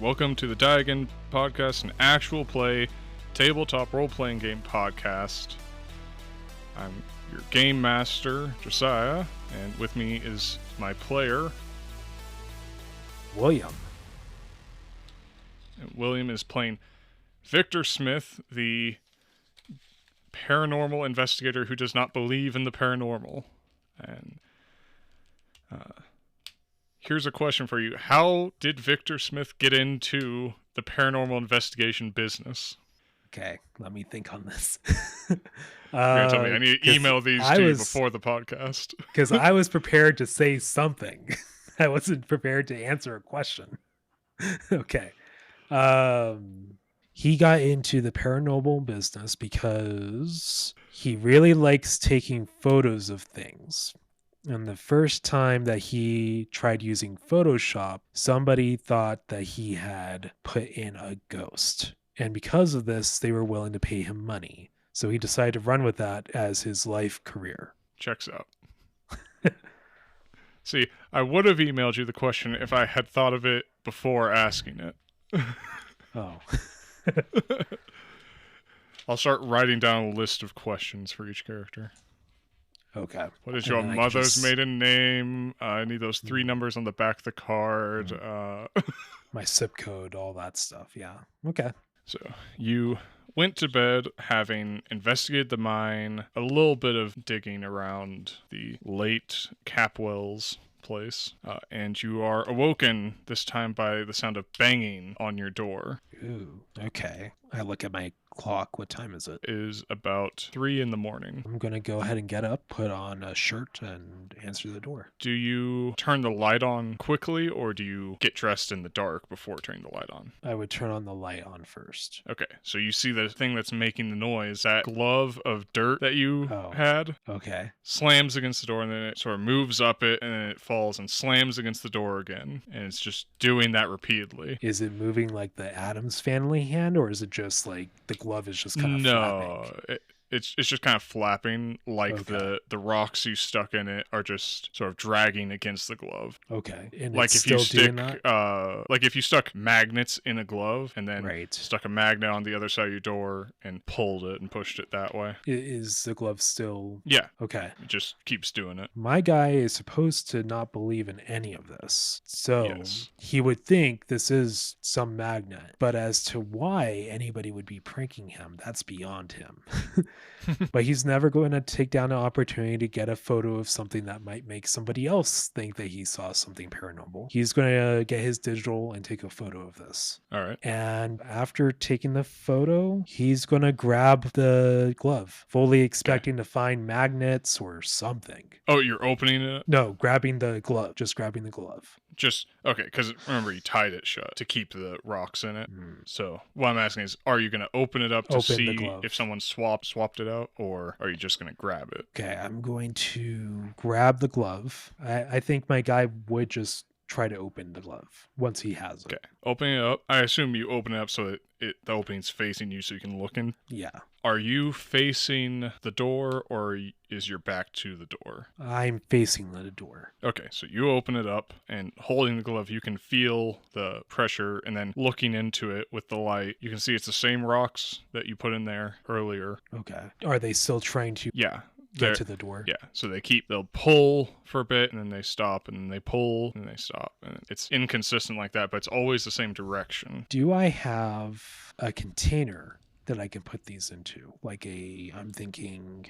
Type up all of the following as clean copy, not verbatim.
Welcome to the Diagon Podcast, an actual play tabletop role-playing game podcast. I'm your game master, Josiah, and with me is my player, William. And William is playing Victor Smith, the paranormal investigator who does not believe in the paranormal. And here's a question for you. How did Victor Smith get into the paranormal investigation business? Okay, let me think on this. You're gonna tell me I need to email these to you before the podcast. Because I was prepared to say something. I wasn't prepared to answer a question. Okay. He got into the paranormal business because he really likes taking photos of things. And the first time that he tried using Photoshop, somebody thought that he had put in a ghost. And because of this, they were willing to pay him money. So he decided to run with that as his life career. Checks out. See, I would have emailed you the question if I had thought of it before asking it. Oh. I'll start writing down a list of questions for each character. Okay. What is your mother's maiden name? I need those 3 numbers on the back of the card. My zip code, all that stuff. Yeah. Okay. So you went to bed having investigated the mine, a little bit of digging around the late Capwell's place, and you are awoken this time by the sound of banging on your door. Ooh, okay. I look at my clock. What time is it? It is about 3 in the morning. I'm going to go ahead and get up, put on a shirt, and answer the door. Do you turn the light on quickly, or do you get dressed in the dark before turning the light on? I would turn on the light on first. Okay, so you see the thing that's making the noise, that glove of dirt that you had, Okay. slams against the door, and then it sort of moves up it, and then it falls and slams against the door again, and it's just doing that repeatedly. Is it moving like the Addams Family hand, or is it just like the glove is just kind of flapping? It's just kind of flapping, like the rocks you stuck in it are just sort of dragging against the glove. Okay. And like it's if still you stick doing that? like if you stuck magnets in a glove and then Right. stuck a magnet on the other side of your door and pulled it and pushed it that way. Is the glove still... Yeah. Okay. It just keeps doing it. My guy is supposed to not believe in any of this. So Yes. he would think this is some magnet. But as to why anybody would be pranking him, that's beyond him. But he's never going to take down an opportunity to get a photo of something that might make somebody else think that he saw something paranormal. He's going to get his digital and take a photo of this. All right. And after taking the photo, he's going to grab the glove, fully expecting to find magnets or something. Oh, you're opening it? No, grabbing the glove. Just grabbing the glove. Just, okay, because remember you tied it shut to keep the rocks in it. So what I'm asking is, are you going to open it up to see if someone swapped it out, or are you just going to grab it? Okay, I'm going to grab the glove. I think my guy would just try to open the glove once he has it. Okay, opening it up. I assume you open it up so that the opening's facing you so you can look in. Yeah. Are you facing the door, or is your back to the door? I'm facing the door. Okay, so you open it up, and holding the glove, you can feel the pressure, and then looking into it with the light, you can see it's the same rocks that you put in there earlier. Okay. Are they still trying to get to the door? Yeah, so they'll pull for a bit, and then they stop, and then they pull, and they stop. And it's inconsistent like that, but it's always the same direction. Do I have a container that I can put these into? Like I'm thinking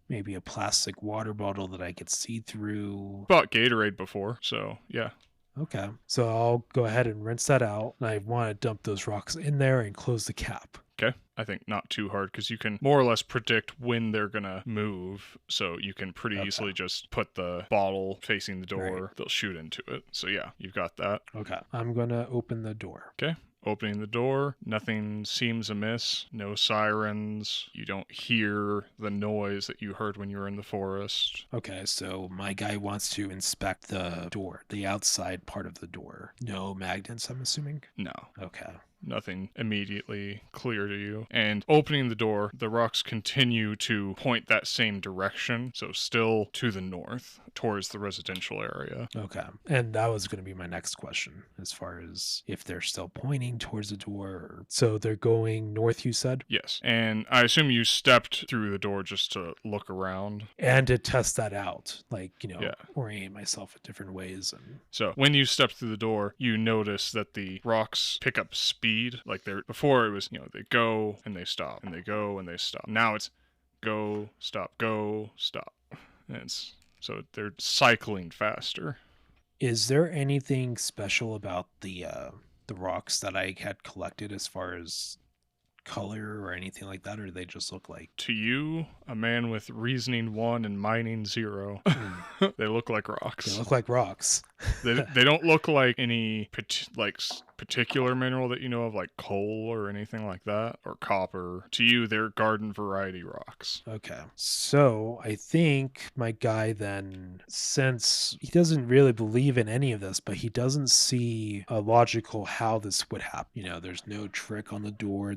maybe a plastic water bottle that I could see through. Bought Gatorade before, so yeah. Okay. So I'll go ahead and rinse that out. And I want to dump those rocks in there and close the cap. Okay. I think not too hard because you can more or less predict when they're going to move. So you can pretty easily just put the bottle facing the door. Right. They'll shoot into it. So yeah, you've got that. Okay. I'm going to open the door. Okay. Opening the door, nothing seems amiss, no sirens, you don't hear the noise that you heard when you were in the forest. Okay, so my guy wants to inspect the door, the outside part of the door. No magnets, I'm assuming? No. Okay. Nothing immediately clear to you. And opening the door, the rocks continue to point that same direction, so still to the north, towards the residential area. Okay. And that was going to be my next question, as far as if they're still pointing towards the door. So they're going north, you said? Yes. And I assume you stepped through the door just to look around. And to test that out, like, Yeah. orient myself in different ways. And So when you step through the door, you notice that the rocks pick up speed. Like before it was, they go and they stop, and they go and they stop. Now it's go, stop, go, stop. And so they're cycling faster. is there anything special about the rocks that I had collected as far as color or anything like that, or do they just look like To you, a man with reasoning 1 and mining 0, they look like rocks. they look like rocks? They don't look like any particular mineral that you know of, like coal or anything like that, or copper. To you, they're garden variety rocks. Okay. So I think my guy then, since he doesn't really believe in any of this, but he doesn't see a logical how this would happen. There's no trick on the door.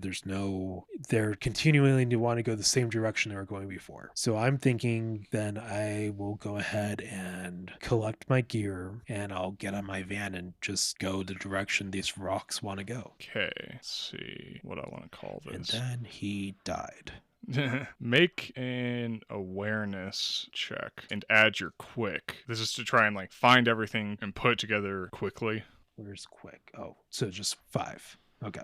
They're continuing to want to go the same direction they were going before. So I'm thinking then I will go ahead and collect my gear and I'll get on my van and just go the direction these rocks want to go. Okay, let's see what I want to call And this. then he died. Make an awareness check and add your quick. This is to try and find everything and put it together quickly. Where's quick? Oh, so just 5. Okay.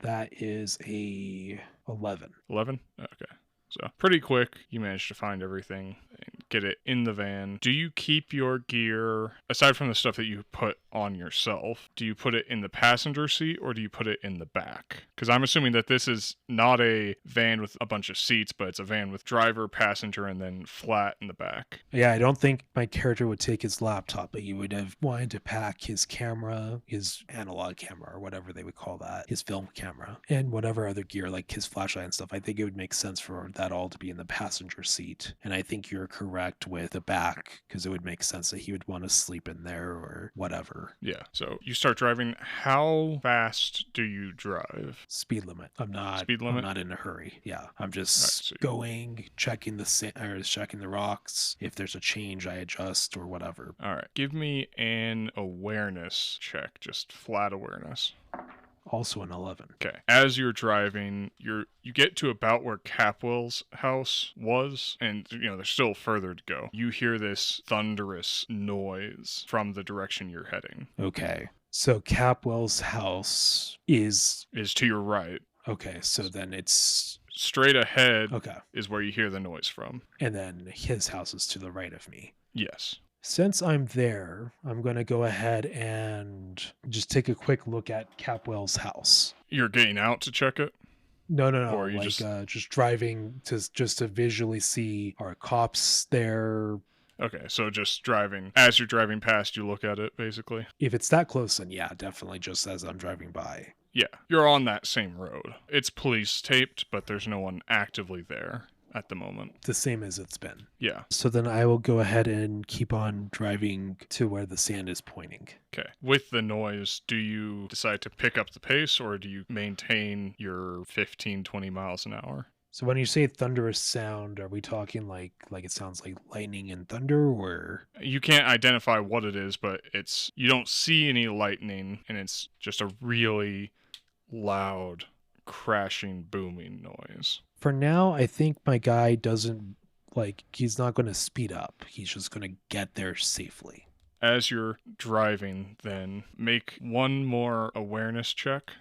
That is a 11. 11? Okay. So pretty quick, you managed to find everything and get it in the van. Do you keep your gear, aside from the stuff that you put on yourself, do you put it in the passenger seat or do you put it in the back? Because I'm assuming that this is not a van with a bunch of seats, but it's a van with driver, passenger, and then flat in the back. Yeah, I don't think my character would take his laptop, but he would have wanted to pack his camera, his analog camera, or whatever they would call that, his film camera, and whatever other gear, like his flashlight and stuff. I think it would make sense for that all to be in the passenger seat. And I think you're correct with the back, because it would make sense that he would want to sleep in there or whatever. Yeah. So you start driving. How fast do you drive? Speed limit. I'm not in a hurry. Yeah. I'm just going, checking checking the rocks. If there's a change, I adjust or whatever. All right. Give me an awareness check, just flat awareness. Also an 11. Okay. As you're driving, you get to about where Capwell's house was, and there's still further to go. You hear this thunderous noise from the direction you're heading. Okay. So Capwell's house is to your right. Okay, so then it's straight ahead. Okay. Is where you hear the noise from. And then his house is to the right of me. Yes. Since I'm there, I'm going to go ahead and just take a quick look at Capwell's house. You're getting out to check it? No. Or are you just driving to visually see, are cops there? Okay, so just driving. As you're driving past, you look at it, basically? If it's that close, then yeah, definitely just as I'm driving by. Yeah, you're on that same road. It's police taped, but there's no one actively there at the moment. The same as it's been. Yeah. So then I will go ahead and keep on driving to where the sand is pointing. Okay. With the noise, do you decide to pick up the pace or do you maintain your 15, 20 miles an hour? So when you say thunderous sound, are we talking like it sounds like lightning and thunder, or? You can't identify what it is, but you don't see any lightning, and it's just a really loud, crashing, booming noise. For now, I think my guy doesn't, he's not going to speed up. He's just going to get there safely. As you're driving, then, make one more awareness check.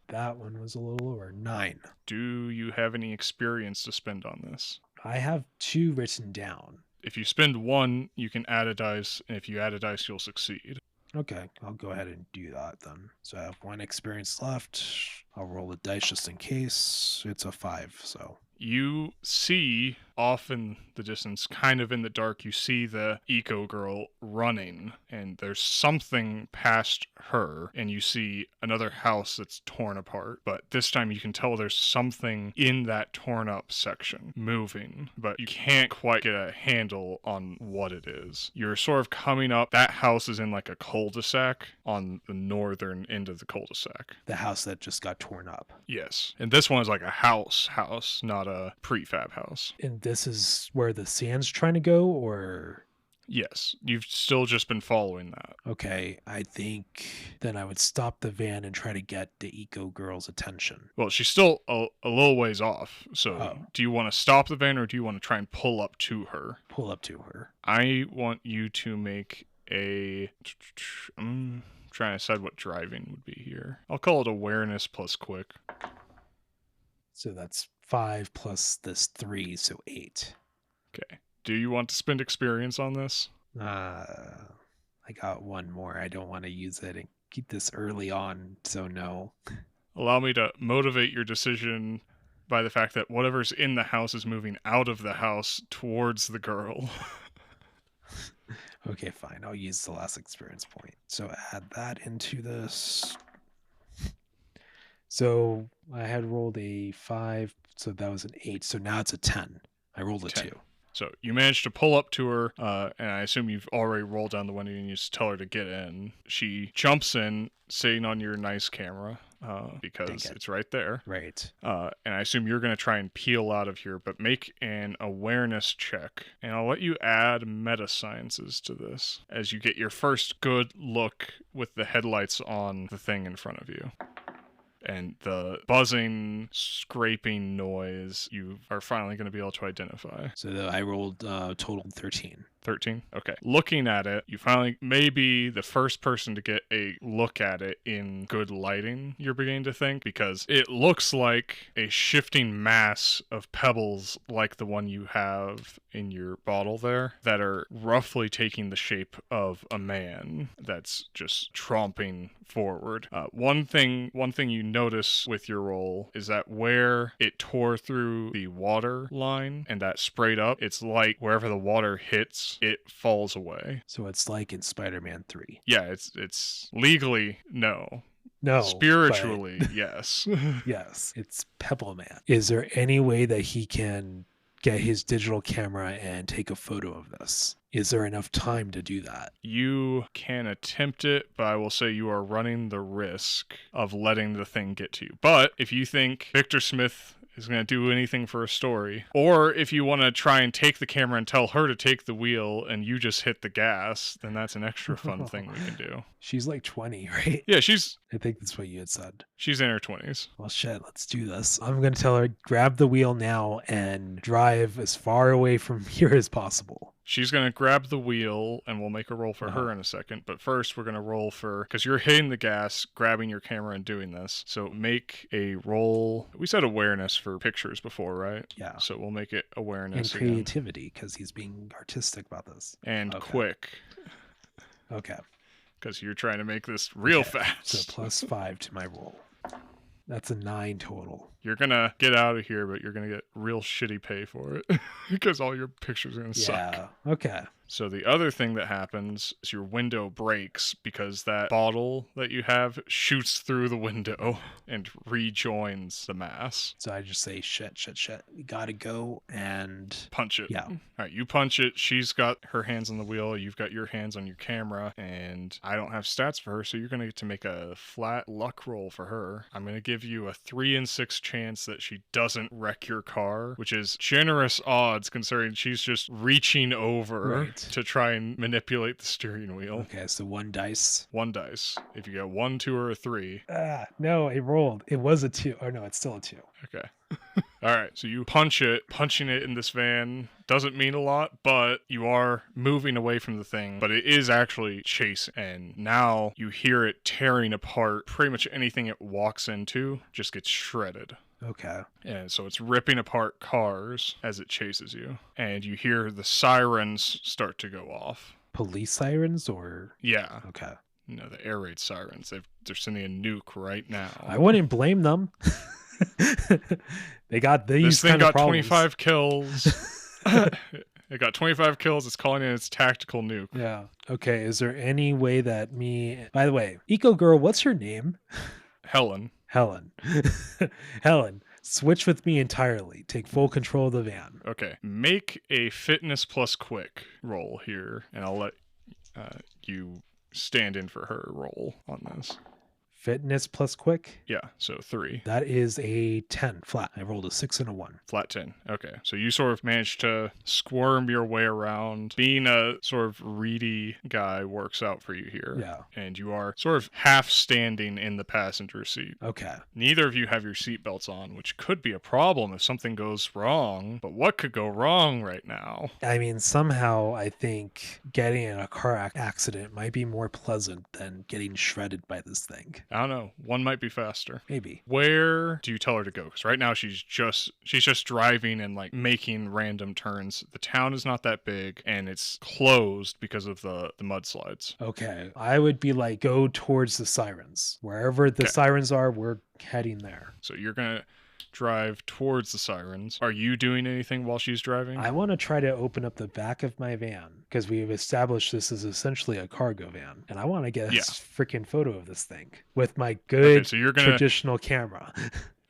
That one was a little lower. 9. Do you have any experience to spend on this? I have 2 written down. If you spend 1, you can add a dice, and if you add a dice, you'll succeed. Okay, I'll go ahead and do that then. So I have 1 experience left. I'll roll the dice just in case. It's a 5, so. You see off in the distance, kind of in the dark, you see the eco girl running, and there's something past her, and you see another house that's torn apart. But this time you can tell there's something in that torn up section moving, but you can't quite get a handle on what it is. You're sort of coming up. That house is in like a cul-de-sac on the northern end of the cul-de-sac. The house that just got torn up. Yes. And this one is like a house, not a prefab house. And this is where the sand's trying to go, or? Yes. You've still just been following that. Okay, I think then I would stop the van and try to get the eco girl's attention. Well, she's still a little ways off. So do you want to stop the van or do you want to try and pull up to her? Pull up to her. I want you to make a... I'm trying to decide what driving would be here. I'll call it awareness plus quick. So that's 5 plus this 3, so 8. Okay. Do you want to spend experience on this? I got one more. I don't want to use it and keep this early on, so no. Allow me to motivate your decision by the fact that whatever's in the house is moving out of the house towards the girl. Okay, fine. I'll use the last experience point. So add that into this. So I had rolled a 5, so that was an 8. So now it's a 10. I rolled a 10. 2. So you managed to pull up to her, and I assume you've already rolled down the window and you just tell her to get in. She jumps in, sitting on your nice camera, because it's right there. Right. And I assume you're going to try and peel out of here, but make an awareness check. And I'll let you add meta sciences to this as you get your first good look with the headlights on the thing in front of you. And the buzzing, scraping noise you are finally going to be able to identify. So I rolled total 13. 13? Okay. Looking at it, you finally may be the first person to get a look at it in good lighting, you're beginning to think, because it looks like a shifting mass of pebbles like the one you have in your bottle there that are roughly taking the shape of a man that's just tromping forward. One thing you notice with your roll is that where it tore through the water line and that sprayed up, it's like wherever the water hits, it falls away. So it's like in Spider-Man 3. Yeah, it's legally no. No. Spiritually, yes. Yes, it's Pebble Man. Is there any way that he can get his digital camera and take a photo of this? Is there enough time to do that? You can attempt it, but I will say you are running the risk of letting the thing get to you. But if you think Victor Smith is going to do anything for a story, or if you want to try and take the camera and tell her to take the wheel and you just hit the gas, then that's an extra fun thing we can do. She's like 20, right? Yeah, I think that's what you had said. she's in her 20s. Well, shit, let's do this. I'm going to tell her, grab the wheel now and drive as far away from here as possible. She's going to grab the wheel, and we'll make a roll for her in a second. But first, we're going to roll for... Because you're hitting the gas, grabbing your camera, and doing this. So make a roll... We said awareness for pictures before, right? Yeah. So we'll make it awareness And creativity, because he's being artistic about this. And quick. Okay. Because you're trying to make this real fast. So plus 5 to my roll. That's a 9 total. You're going to get out of here, but you're going to get real shitty pay for it. Because all your pictures are going to suck. Yeah. Okay. So the other thing that happens is your window breaks because that bottle that you have shoots through the window and rejoins the mass. So I just say, shit. We gotta go and... Punch it. Yeah. All right, you punch it. She's got her hands on the wheel. You've got your hands on your camera. And I don't have stats for her, so you're going to get to make a flat luck roll for her. I'm going to give you a 3 in 6 chance that she doesn't wreck your car, which is generous odds considering she's just reaching over to try and manipulate the steering wheel. Okay, so 1 dice. 1 dice. If you get 1, 2, or a 3. No, it rolled. It was a 2. Or no, it's still a 2. Okay. All right, so you punch it. Punching it in this van doesn't mean a lot, but you are moving away from the thing. But it is actually chasing, and now you hear it tearing apart. Pretty much anything it walks into just gets shredded. Okay. And so it's ripping apart cars as it chases you. And you hear the sirens start to go off. Police sirens or? Yeah. Okay. No, the air raid sirens. They're sending a nuke right now. I wouldn't blame them. They got This these thing kind of got problems. 25 kills. It got 25 kills. It's calling in its tactical nuke. Yeah. Okay. Is there any way that me? By the way, Eco Girl, what's her name? Helen. Helen. Helen, switch with me entirely. Take full control of the van. Okay. Make a fitness plus quick roll here, and I'll let you stand in for her roll on this. Fitness plus quick. Yeah, so 3. That is a 10 flat. I rolled a 6 and a 1. Flat 10. Okay. So you sort of managed to squirm your way around. Being a sort of reedy guy works out for you here. Yeah. And you are sort of half standing in the passenger seat. Okay. Neither of you have your seatbelts on, which could be a problem if something goes wrong. But what could go wrong right now? I mean, somehow I think getting in a car accident might be more pleasant than getting shredded by this thing. I don't know. One might be faster. Maybe. Where do you tell her to go? Because right now she's just driving and like making random turns. The town is not that big and it's closed because of the mudslides. Okay. I would be like, go towards the sirens. Wherever the sirens are, we're heading there. So you're gonna drive towards the sirens. Are you doing anything while she's driving? I want to try to open up the back of my van because we've established this is essentially a cargo van, and I want to get a freaking photo of this thing with my good traditional camera.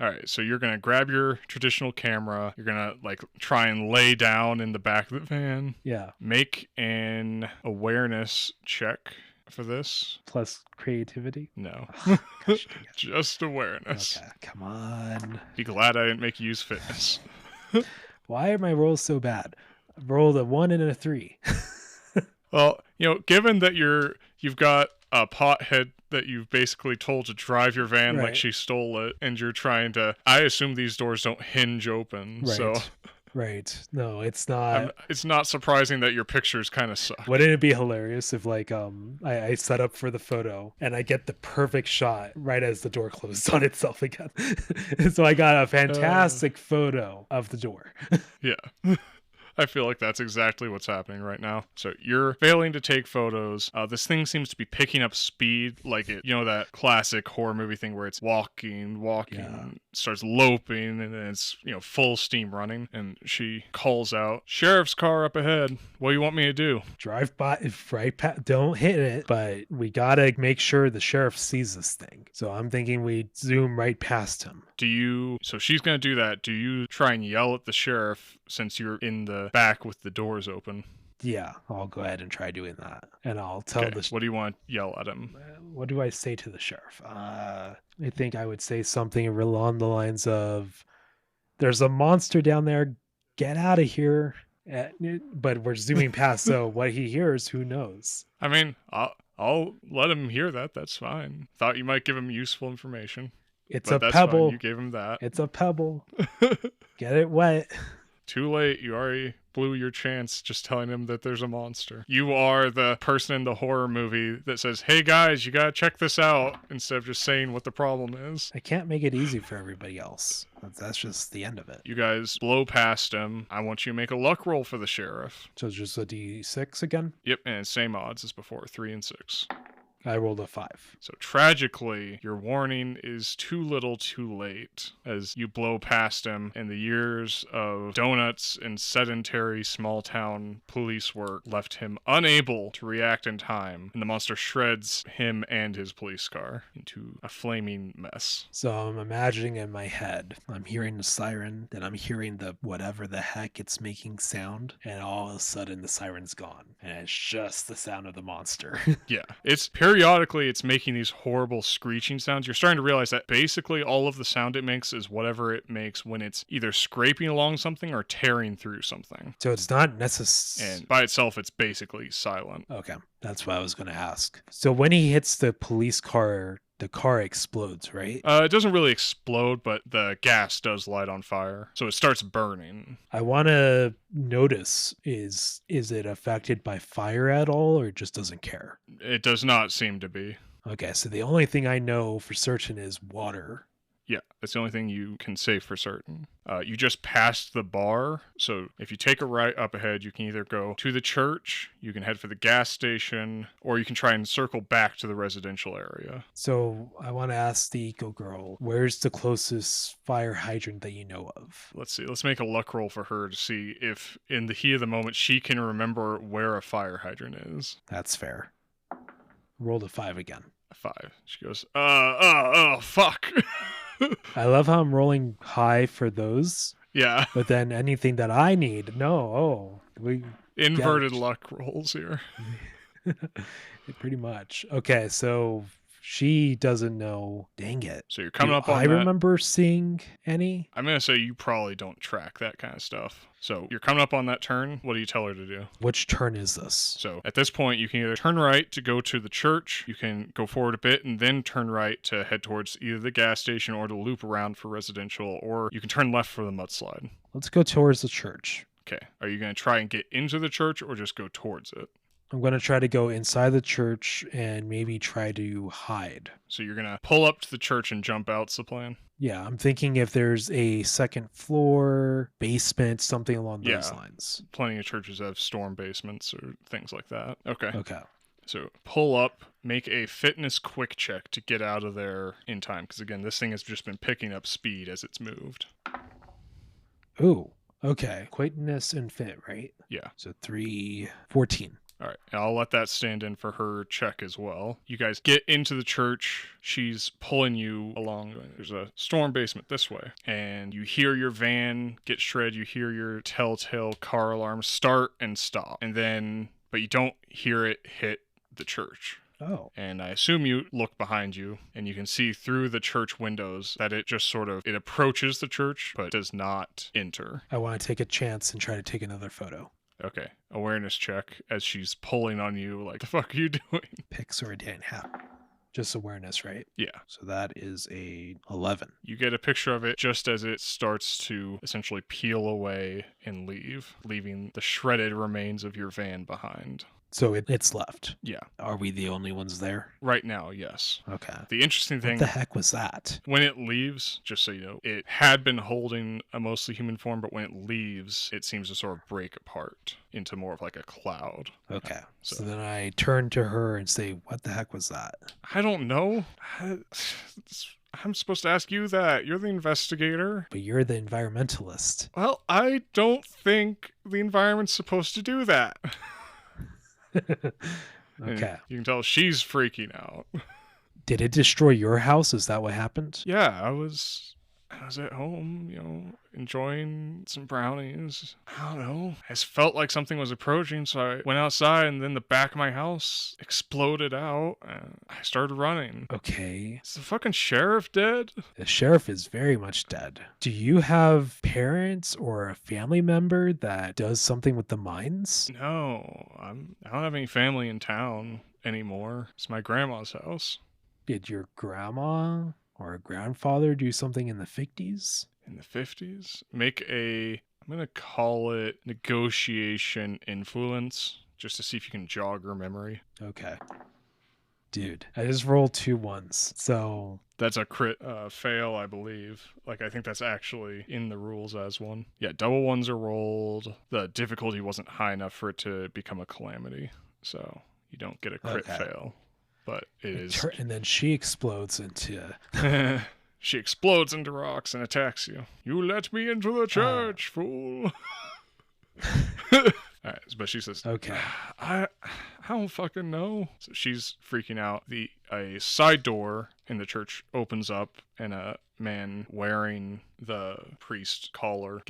All right, so you're gonna grab your traditional camera. You're gonna like try and lay down in the back of the van. Yeah. Make an awareness check for this. Plus creativity? No. Oh, gosh, just awareness. Okay, come on. Be glad I didn't make you use fitness. Why are my rolls so bad? I rolled a 1 and a 3. Well, given that you've got a pothead that you've basically told to drive your van like she stole it, and you're trying to, I assume these doors don't hinge open, so... Right. No, it's not. It's not surprising that your pictures kind of suck. Wouldn't it be hilarious if like I set up for the photo and I get the perfect shot right as the door closes on itself again? So I got a fantastic photo of the door. Yeah. I feel like that's exactly what's happening right now. So you're failing to take photos. This thing seems to be picking up speed, like that classic horror movie thing where it's walking, starts loping, and then it's full steam running. And she calls out, "Sheriff's car up ahead. What do you want me to do?" Drive by, right past. Don't hit it, but we gotta make sure the sheriff sees this thing. So I'm thinking we zoom right past him. So she's gonna do that. Do you try and yell at the sheriff since you're in the back with the doors open? Yeah, I'll go ahead and try doing that. And I'll tell what do you want to yell at him? What do I say to the sheriff? I think I would say something along the lines of, "There's a monster down there. Get out of here." But we're zooming past, so what he hears, who knows? I mean, I'll let him hear that. That's fine. Thought you might give him useful information. It's a pebble. Fine. You gave him that. It's a pebble. Get it wet. Too late. You already blew your chance just telling him that there's a monster. You are the person in the horror movie that says, "Hey guys, you gotta check this out," instead of just saying what the problem is. I can't make it easy for everybody else. That's just the end of it. You guys blow past him. I want you to make a luck roll for the sheriff. So just a D6 again? Yep, and same odds as before, 3 and 6. I rolled a 5. So tragically, your warning is too little too late as you blow past him, and the years of donuts and sedentary small town police work left him unable to react in time, and the monster shreds him and his police car into a flaming mess. So I'm imagining in my head, I'm hearing the siren, then I'm hearing the whatever the heck it's making sound, and all of a sudden the siren's gone, and it's just the sound of the monster. Yeah, periodically it's making these horrible screeching sounds. You're starting to realize that basically all of the sound it makes is whatever it makes when it's either scraping along something or tearing through something. So it's not necessary. And by itself, it's basically silent. Okay, that's what I was going to ask. So when he hits the police car, the car explodes, right? It doesn't really explode, but the gas does light on fire. So it starts burning. I want to notice, is it affected by fire at all, or it just doesn't care? It does not seem to be. Okay, so the only thing I know for certain is water. Yeah, that's the only thing you can say for certain. You just passed the bar, so if you take a right up ahead, you can either go to the church, you can head for the gas station, or you can try and circle back to the residential area. So I want to ask the Eco Girl, where's the closest fire hydrant that you know of? Let's see. Let's make a luck roll for her to see if, in the heat of the moment, she can remember where a fire hydrant is. That's fair. Roll a 5 again. A 5. She goes, fuck. I love how I'm rolling high for those, Yeah. but then anything that I need, no. We Inverted luck rolls here. pretty much. Okay, so she doesn't know. Dang it. So you're coming up on I that. remember seeing any. I'm going to say you probably don't track that kind of stuff. So you're coming up on that turn. What do you tell her to do? Which turn is this? So at this point, you can either turn right to go to the church, you can go forward a bit and then turn right to head towards either the gas station or to loop around for residential, or you can turn left for the mudslide. Let's go towards the church. Okay. Are you going to try and get into the church or just go towards it? I'm going to try to go inside the church and maybe try to hide. So you're going to pull up to the church and jump out's the plan? Yeah, I'm thinking if there's a second floor, basement, something along those lines. Plenty of churches have storm basements or things like that. Okay. Okay. So pull up, make a fitness quick check to get out of there in time. Because again, this thing has just been picking up speed as it's moved. Ooh, okay. Quickness and fit, right? Yeah. So 314. All right, and I'll let that stand in for her check as well. You guys get into the church. She's pulling you along. There's a storm basement this way. And you hear your van get shredded. You hear your telltale car alarm start and stop. But you don't hear it hit the church. Oh. And I assume you look behind you and you can see through the church windows that it just it approaches the church, but does not enter. I want to take a chance and try to take another photo. Okay, awareness check as she's pulling on you like, the fuck are you doing? Pics or a day and a half. Just awareness, right? Yeah. So that is a 11. You get a picture of it just as it starts to essentially peel away and leave, leaving the shredded remains of your van behind. So it's left. Yeah. Are we the only ones there? Right now, yes. Okay. The interesting thing... What the heck was that? When it leaves, just so you know, it had been holding a mostly human form, but when it leaves, it seems to sort of break apart into more of like a cloud. Okay. So then I turn to her and say, what the heck was that? I don't know. I'm supposed to ask you that. You're the investigator. But you're the environmentalist. Well, I don't think the environment's supposed to do that. Okay. You can tell she's freaking out. Did it destroy your house? Is that what happened? Yeah, I was at home, enjoying some brownies. I don't know. I just felt like something was approaching, so I went outside, and then the back of my house exploded out, and I started running. Okay. Is the fucking sheriff dead? The sheriff is very much dead. Do you have parents or a family member that does something with the mines? No, I don't have any family in town anymore. It's my grandma's house. Did your grandma or a grandfather do something in the 50s? In the 50s? I'm going to call it negotiation influence, just to see if you can jog her memory. Okay. Dude, I just rolled 2 ones, so... That's a crit fail, I believe. I think that's actually in the rules as one. Yeah, double ones are rolled. The difficulty wasn't high enough for it to become a calamity, so you don't get a crit fail. But it is. And then she explodes into. She explodes into rocks and attacks you. You let me into the church, fool. All right, but she says, "Okay, I don't fucking know." So she's freaking out. A side door in the church opens up, and a man wearing the priest collar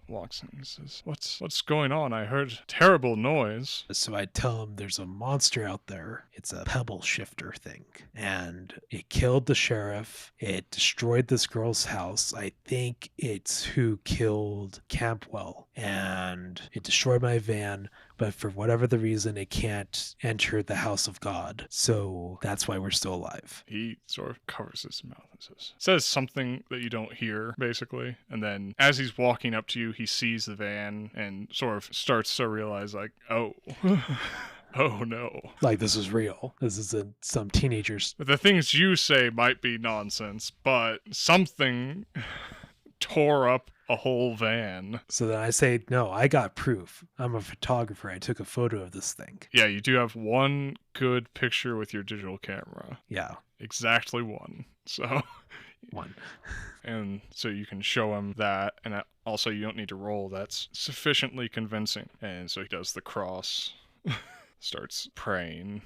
walks in and says, What's going on? I heard terrible noise. So I tell him there's a monster out there. It's a pebble shifter thing. And it killed the sheriff. It destroyed this girl's house. I think it's who killed Campwell. And it destroyed my van. But for whatever the reason, it can't enter the house of God. So that's why we're still alive. He sort of covers his mouth and says something that you don't hear, basically. And then as he's walking up to you, he sees the van and sort of starts to realize, oh, Oh no. Like this is real. This isn't some teenagers. The things you say might be nonsense, but something tore up a whole van. So then I say, no, I got proof. I'm a photographer. I took a photo of this thing. Yeah, you do have one good picture with your digital camera. Yeah, Exactly one. So, one. and so you can show him that, and also you don't need to roll. That's sufficiently convincing. And so he does the cross, starts praying.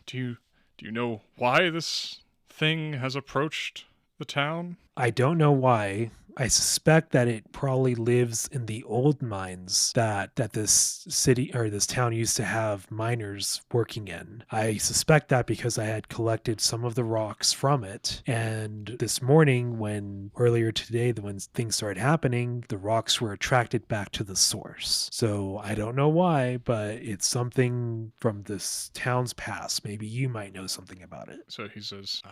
Do you know why this thing has approached the town? I don't know why. I suspect that it probably lives in the old mines that this city or this town used to have miners working in. I suspect that because I had collected some of the rocks from it, and this morning, earlier today, when things started happening, the rocks were attracted back to the source. So I don't know why, but it's something from this town's past. Maybe you might know something about it. So he says,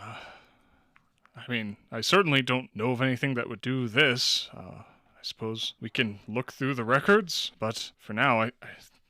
I mean, I certainly don't know of anything that would do this. I suppose we can look through the records, but for now, I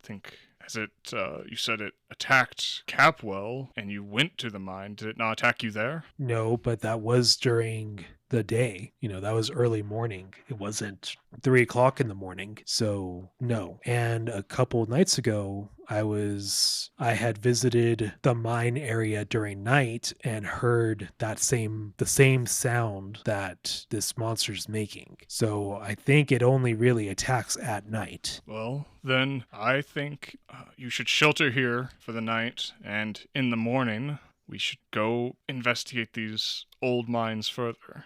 think, as you said it attacked Capwell, and you went to the mine. Did it not attack you there? No, but that was during the day. That was early morning. It wasn't 3 o'clock in the morning. So no. And a couple nights ago, I had visited the mine area during night and heard the same sound that this monster's making. So I think it only really attacks at night. Well, then I think you should shelter here for the night, and in the morning we should go investigate these old mines further.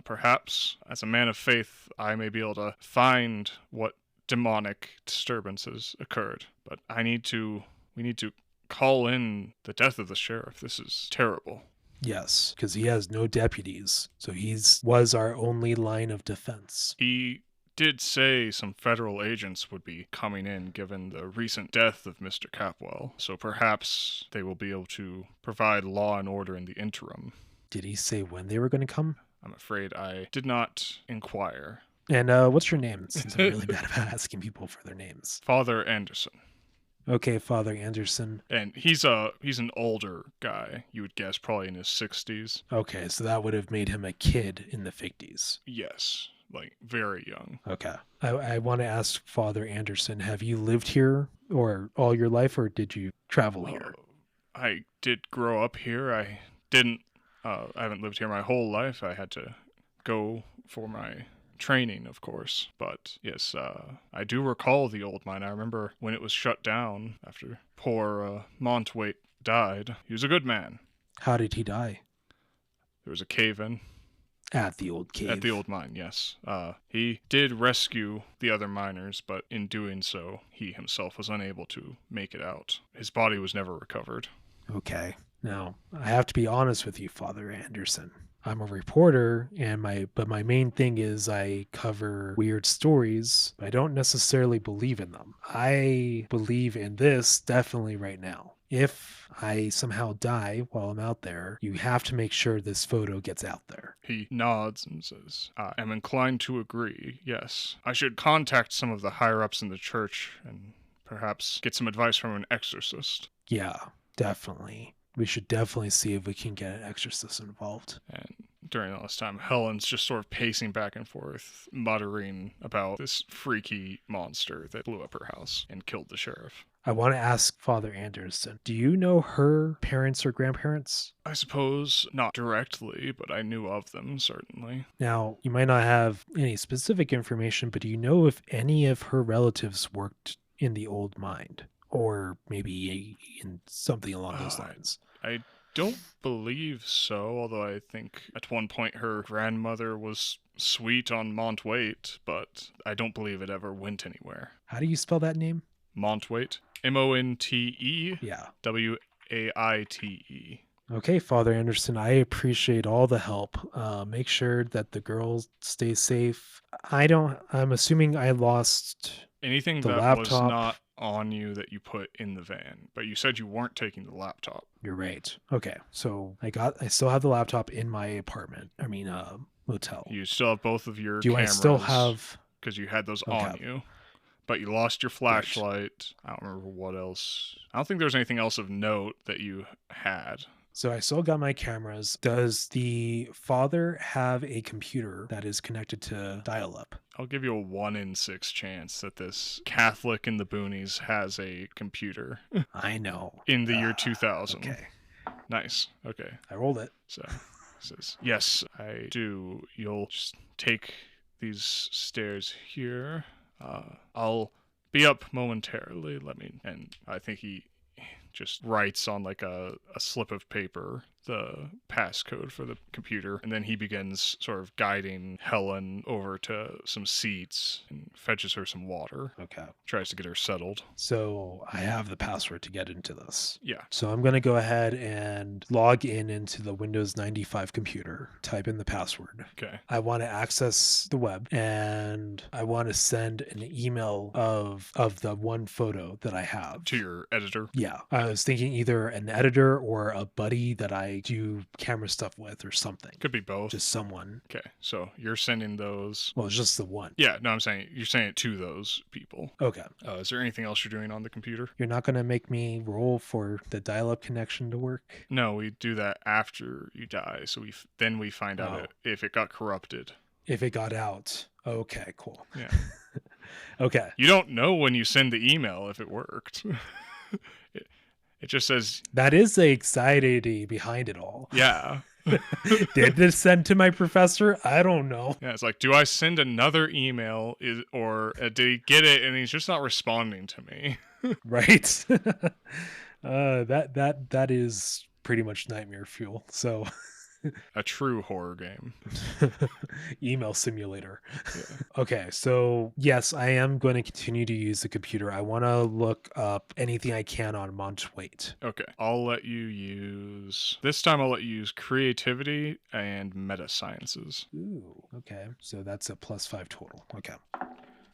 Perhaps, as a man of faith, I may be able to find what demonic disturbances occurred. But we need to call in the death of the sheriff. This is terrible. Yes, because he has no deputies. So was our only line of defense. He did say some federal agents would be coming in given the recent death of Mr. Capwell. So perhaps they will be able to provide law and order in the interim. Did he say when they were going to come? I'm afraid I did not inquire. And what's your name? Since I'm really bad about asking people for their names. Father Anderson. Okay, Father Anderson. And he's an older guy, you would guess, probably in his 60s. Okay, so that would have made him a kid in the 50s. Yes, like very young. Okay. I want to ask Father Anderson, have you lived here or all your life, or did you travel here? I did grow up here. I haven't lived here my whole life. I had to go for my training, of course. But yes, I do recall the old mine. I remember when it was shut down after poor Montwaite died. He was a good man. How did he die? There was a cave-in. At the old cave. At the old mine, yes. He did rescue the other miners, but in doing so, he himself was unable to make it out. His body was never recovered. Okay. Now, I have to be honest with you, Father Anderson. I'm a reporter, but my main thing is I cover weird stories. But I don't necessarily believe in them. I believe in this definitely right now. If I somehow die while I'm out there, you have to make sure this photo gets out there. He nods and says, I am inclined to agree, yes. I should contact some of the higher-ups in the church and perhaps get some advice from an exorcist. Yeah, definitely. We should definitely see if we can get an exorcist involved. And during all this time, Helen's just sort of pacing back and forth, muttering about this freaky monster that blew up her house and killed the sheriff. I want to ask Father Anderson, do you know her parents or grandparents? I suppose not directly, but I knew of them, certainly. Now, you might not have any specific information, but do you know if any of her relatives worked in the old mine? Or maybe in something along those lines? I don't believe so, although I think at one point her grandmother was sweet on Montwaite, but I don't believe it ever went anywhere. How do you spell that name? Montwaite. Monte. Yeah. Waite. Okay, Father Anderson, I appreciate all the help. Make sure that the girls stay safe. I'm assuming I lost anything the that laptop. Was not on you that you put in the van, but you said you weren't taking the laptop. You're right. Okay, so I still have the laptop in my apartment. Motel. You still have both of your Do cameras. I still have? Because you had those on you. But you lost your flashlight. I don't remember what else. I don't think there was anything else of note that you had. So I still got my cameras. Does the father have a computer that is connected to dial-up? I'll give you a 1 in 6 chance that this Catholic in the boonies has a computer I know. in the year 2000. Okay. Nice. Okay. I rolled it. So it says, yes, I do. You'll just take these stairs here. I'll be up momentarily. And I think he just writes on like a slip of paper the passcode for the computer, and then he begins sort of guiding Helen over to some seats and fetches her some water. Okay. Tries to get her settled. So I have the password to get into this. Yeah. So I'm going to go ahead and log into the Windows 95 computer, type in the password. Okay. I want to access the web, and I want to send an email of the one photo that I have. To your editor? Yeah. I was thinking either an editor or a buddy that I do camera stuff with or something. Could be both. Just someone. Okay. So you're sending those. Well, it's just the one. Yeah. No, I'm saying you're saying it to those people. Okay. Is there anything else you're doing on the computer? You're not going to make me roll for the dial-up connection to work? No, we do that after you die. So then we find out if it got corrupted. If it got out. Okay, cool. Yeah. Okay. You don't know when you send the email if it worked. It just says... That is the anxiety behind it all. Yeah. Did this send to my professor? I don't know. Yeah, it's like, do I send another email or did he get it and he's just not responding to me? Right. That is pretty much nightmare fuel. So A true horror game. email simulator. Yeah. Okay, so yes, I am going to continue to use the computer. I want to look up anything I can on Montwaite. Okay. This time I'll let you use creativity and meta sciences. Ooh, okay. So that's a +5 total. Okay.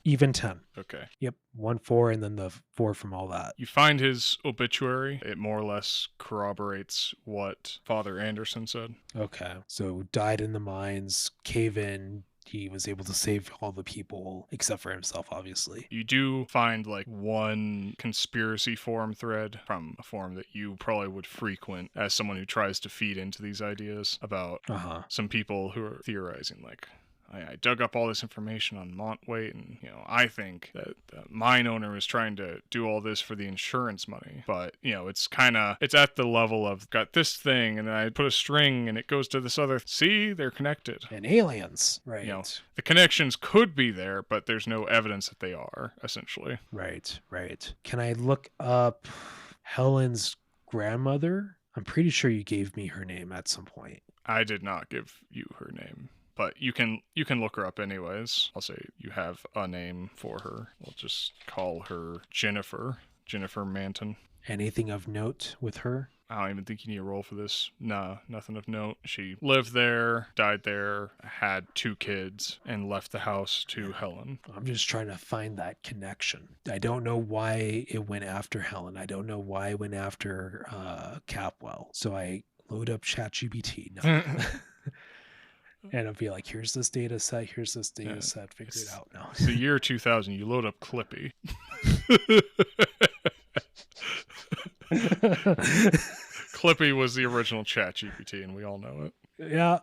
Even 10. Okay. Yep. 1, 4, and then the 4 from all that. You find his obituary. It more or less corroborates what Father Anderson said. Okay. So died in the mines, cave in. He was able to save all the people except for himself, obviously. You do find like one conspiracy forum thread from a forum that you probably would frequent as someone who tries to feed into these ideas about some people who are theorizing like, I dug up all this information on Montwaite, and I think that the mine owner was trying to do all this for the insurance money. But it's at the level of got this thing, and then I put a string, and it goes to this other. See, they're connected. And aliens, right? The connections could be there, but there's no evidence that they are. Essentially, right. Can I look up Helen's grandmother? I'm pretty sure you gave me her name at some point. I did not give you her name. But you can look her up anyways. I'll say you have a name for her. We'll just call her Jennifer Manton. Anything of note with her? I don't even think you need a roll for this. Nah, nothing of note. She lived there, died there, had 2 kids, and left the house to Helen. I'm just trying to find that connection. I don't know why it went after Helen. I don't know why it went after Capwell. So I load up ChatGPT. No. And I'll be like, here's this data set, figure it out now. It's the year 2000, you load up Clippy. Clippy was the original ChatGPT, and we all know it. Yeah.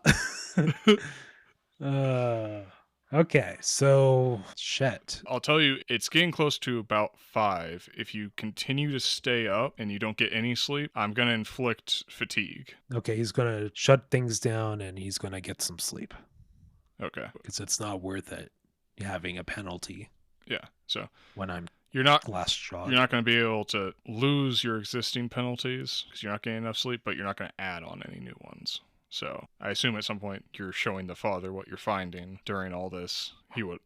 Okay, so shit. I'll tell you, it's getting close to about 5. If you continue to stay up and you don't get any sleep, I'm going to inflict fatigue. Okay, he's going to shut things down and he's going to get some sleep. Okay. Because it's not worth it having a penalty. Yeah, so when I'm you're not last you're not going to be able to lose your existing penalties because you're not getting enough sleep, but you're not going to add on any new ones. So I assume at some point you're showing the father what you're finding during all this. He would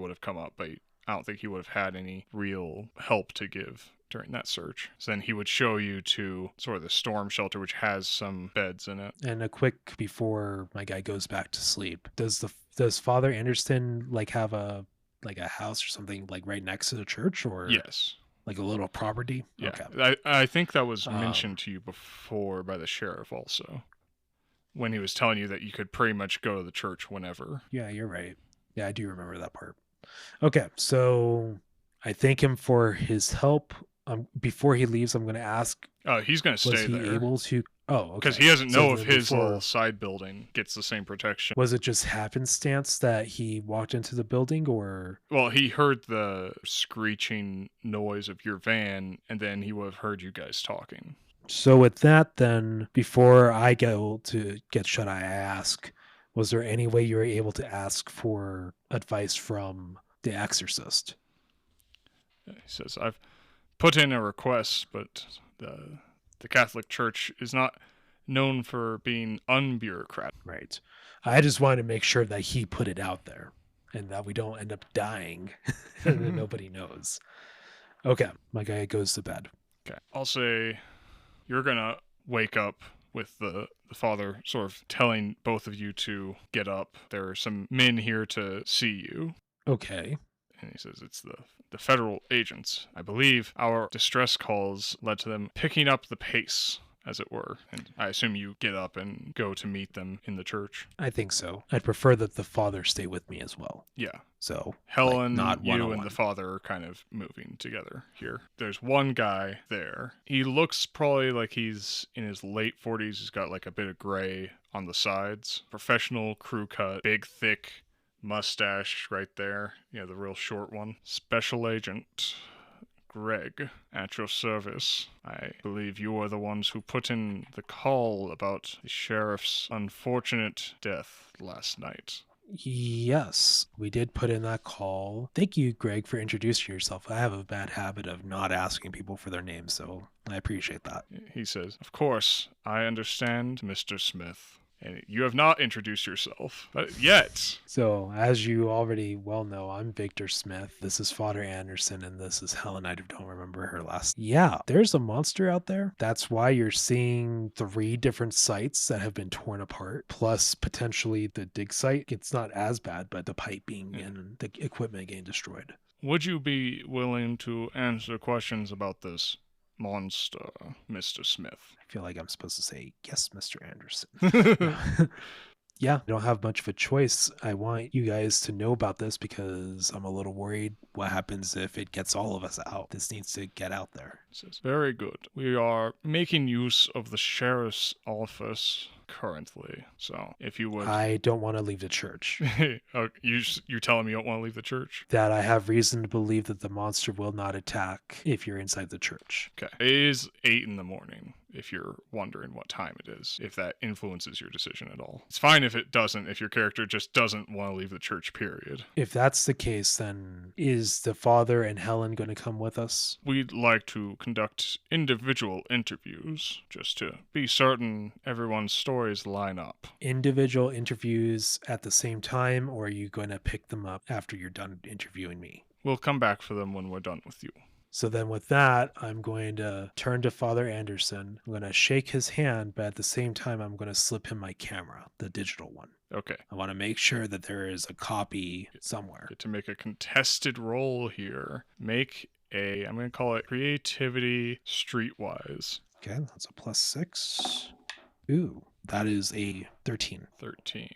have come up, but I don't think he would have had any real help to give during that search. So then he would show you to sort of the storm shelter, which has some beds in it. And a quick before my guy goes back to sleep, does Father Anderson have a house or something right next to the church, or yes, like a little property? Yeah, okay. I think that was mentioned to you before by the sheriff also. When he was telling you that you could pretty much go to the church whenever. Yeah, you're right. Yeah, I do remember that part. Okay, so I thank him for his help. Before he leaves, I'm going to ask, He's going to was stay he there. able to... Oh, okay. Because he doesn't So know if then his before- little side building gets the same protection. Was it just happenstance that he walked into the building, or... Well, he heard the screeching noise of your van, and then he would have heard you guys talking. So with that, then, before I go to get shut eye, I ask, was there any way you were able to ask for advice from the exorcist? He says, I've put in a request, but the Catholic Church is not known for being unbureaucratic. Right. I just wanted to make sure that he put it out there and that we don't end up dying and then nobody knows. Okay, my guy goes to bed. Okay. I'll say you're going to wake up with the father sort of telling both of you to get up. There are some men here to see you. Okay. And he says it's the federal agents. I believe our distress calls led to them picking up the pace, as it were. And I assume you get up and go to meet them in the church. I think so. I'd prefer that the father stay with me as well. Yeah. So Helen, not you one-on-one. and the father are kind of moving together here. There's one guy there. He looks probably like he's in his late 40s. He's got like a bit of gray on the sides. Professional crew cut, big, thick mustache right there. Yeah, the real short one. Special Agent Greg, at your service. I believe you are the ones who put in the call about the sheriff's unfortunate death last night. Yes, we did put in that call. Thank you, Greg, for introducing yourself. I have a bad habit of not asking people for their names, so I appreciate that. He says, Of course, I understand, Mr. Smith. And you have not introduced yourself yet. So, as you already well know, I'm Victor Smith. This is Father Anderson, and this is Helen. I don't remember her last. Yeah, there's a monster out there. That's why you're seeing 3 different sites that have been torn apart, plus potentially the dig site. It's not as bad, but the piping and the equipment getting destroyed. Would you be willing to answer questions about this monster, Mr. Smith? I feel like I'm supposed to say, yes, Mr. Anderson. Yeah, I don't have much of a choice. I want you guys to know about this because I'm a little worried what happens if it gets all of us out. This needs to get out there. Says, Very good. We are making use of the sheriff's office currently. So if you would... I don't want to leave the church. Oh, you telling me you don't want to leave the church? That I have reason to believe that the monster will not attack if you're inside the church. Okay. It is 8 in the morning, if you're wondering what time it is, if that influences your decision at all. It's fine if it doesn't, if your character just doesn't want to leave the church, period. If that's the case, then is the father and Helen going to come with us? We'd like to conduct individual interviews, just to be certain everyone's stories line up. Individual interviews at the same time, or are you going to pick them up after you're done interviewing me? We'll come back for them when we're done with you. So then with that, I'm going to turn to Father Anderson. I'm going to shake his hand, but at the same time, I'm going to slip him my camera, the digital one. Okay. I want to make sure that there is a copy somewhere. To make a contested roll here, I'm going to call it Creativity Streetwise. Okay, that's a +6. Ooh, that is a 13. 13.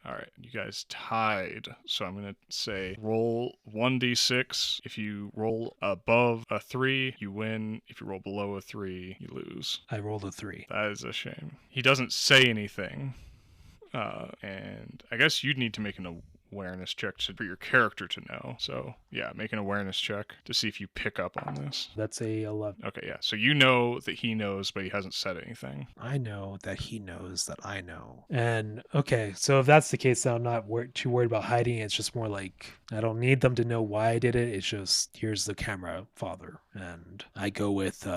All right, you guys tied. So I'm going to say roll 1d6. If you roll above a 3, you win. If you roll below a 3, you lose. I rolled a 3. That is a shame. He doesn't say anything. And I guess you'd need to make an awareness check for your character to know. So yeah, make an awareness check to see if you pick up on this. That's a 11. Okay, yeah. So you know that he knows, but he hasn't said anything. I know that he knows that I know. And okay, so if that's the case, then I'm not too worried about hiding. It's just more like I don't need them to know why I did it. It's just here's the camera, father, and I go with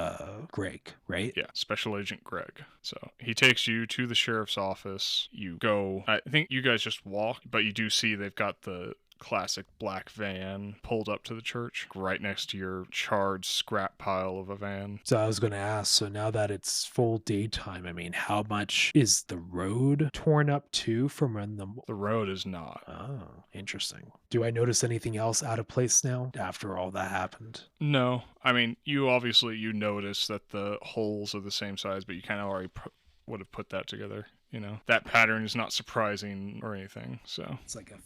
Greg, right? Yeah, Special Agent Greg. So he takes you to the sheriff's office. You go. I think you guys just walk, but you do see they've got the classic black van pulled up to the church right next to your charred scrap pile of a van. So I was going to ask, so now that it's full daytime, I mean, how much is the road torn up too from when The road is not. Oh, interesting. Do I notice anything else out of place now after all that happened? No. I mean, you notice that the holes are the same size, but you kind of already would have put that together. You know, that pattern is not surprising or anything. So it's like a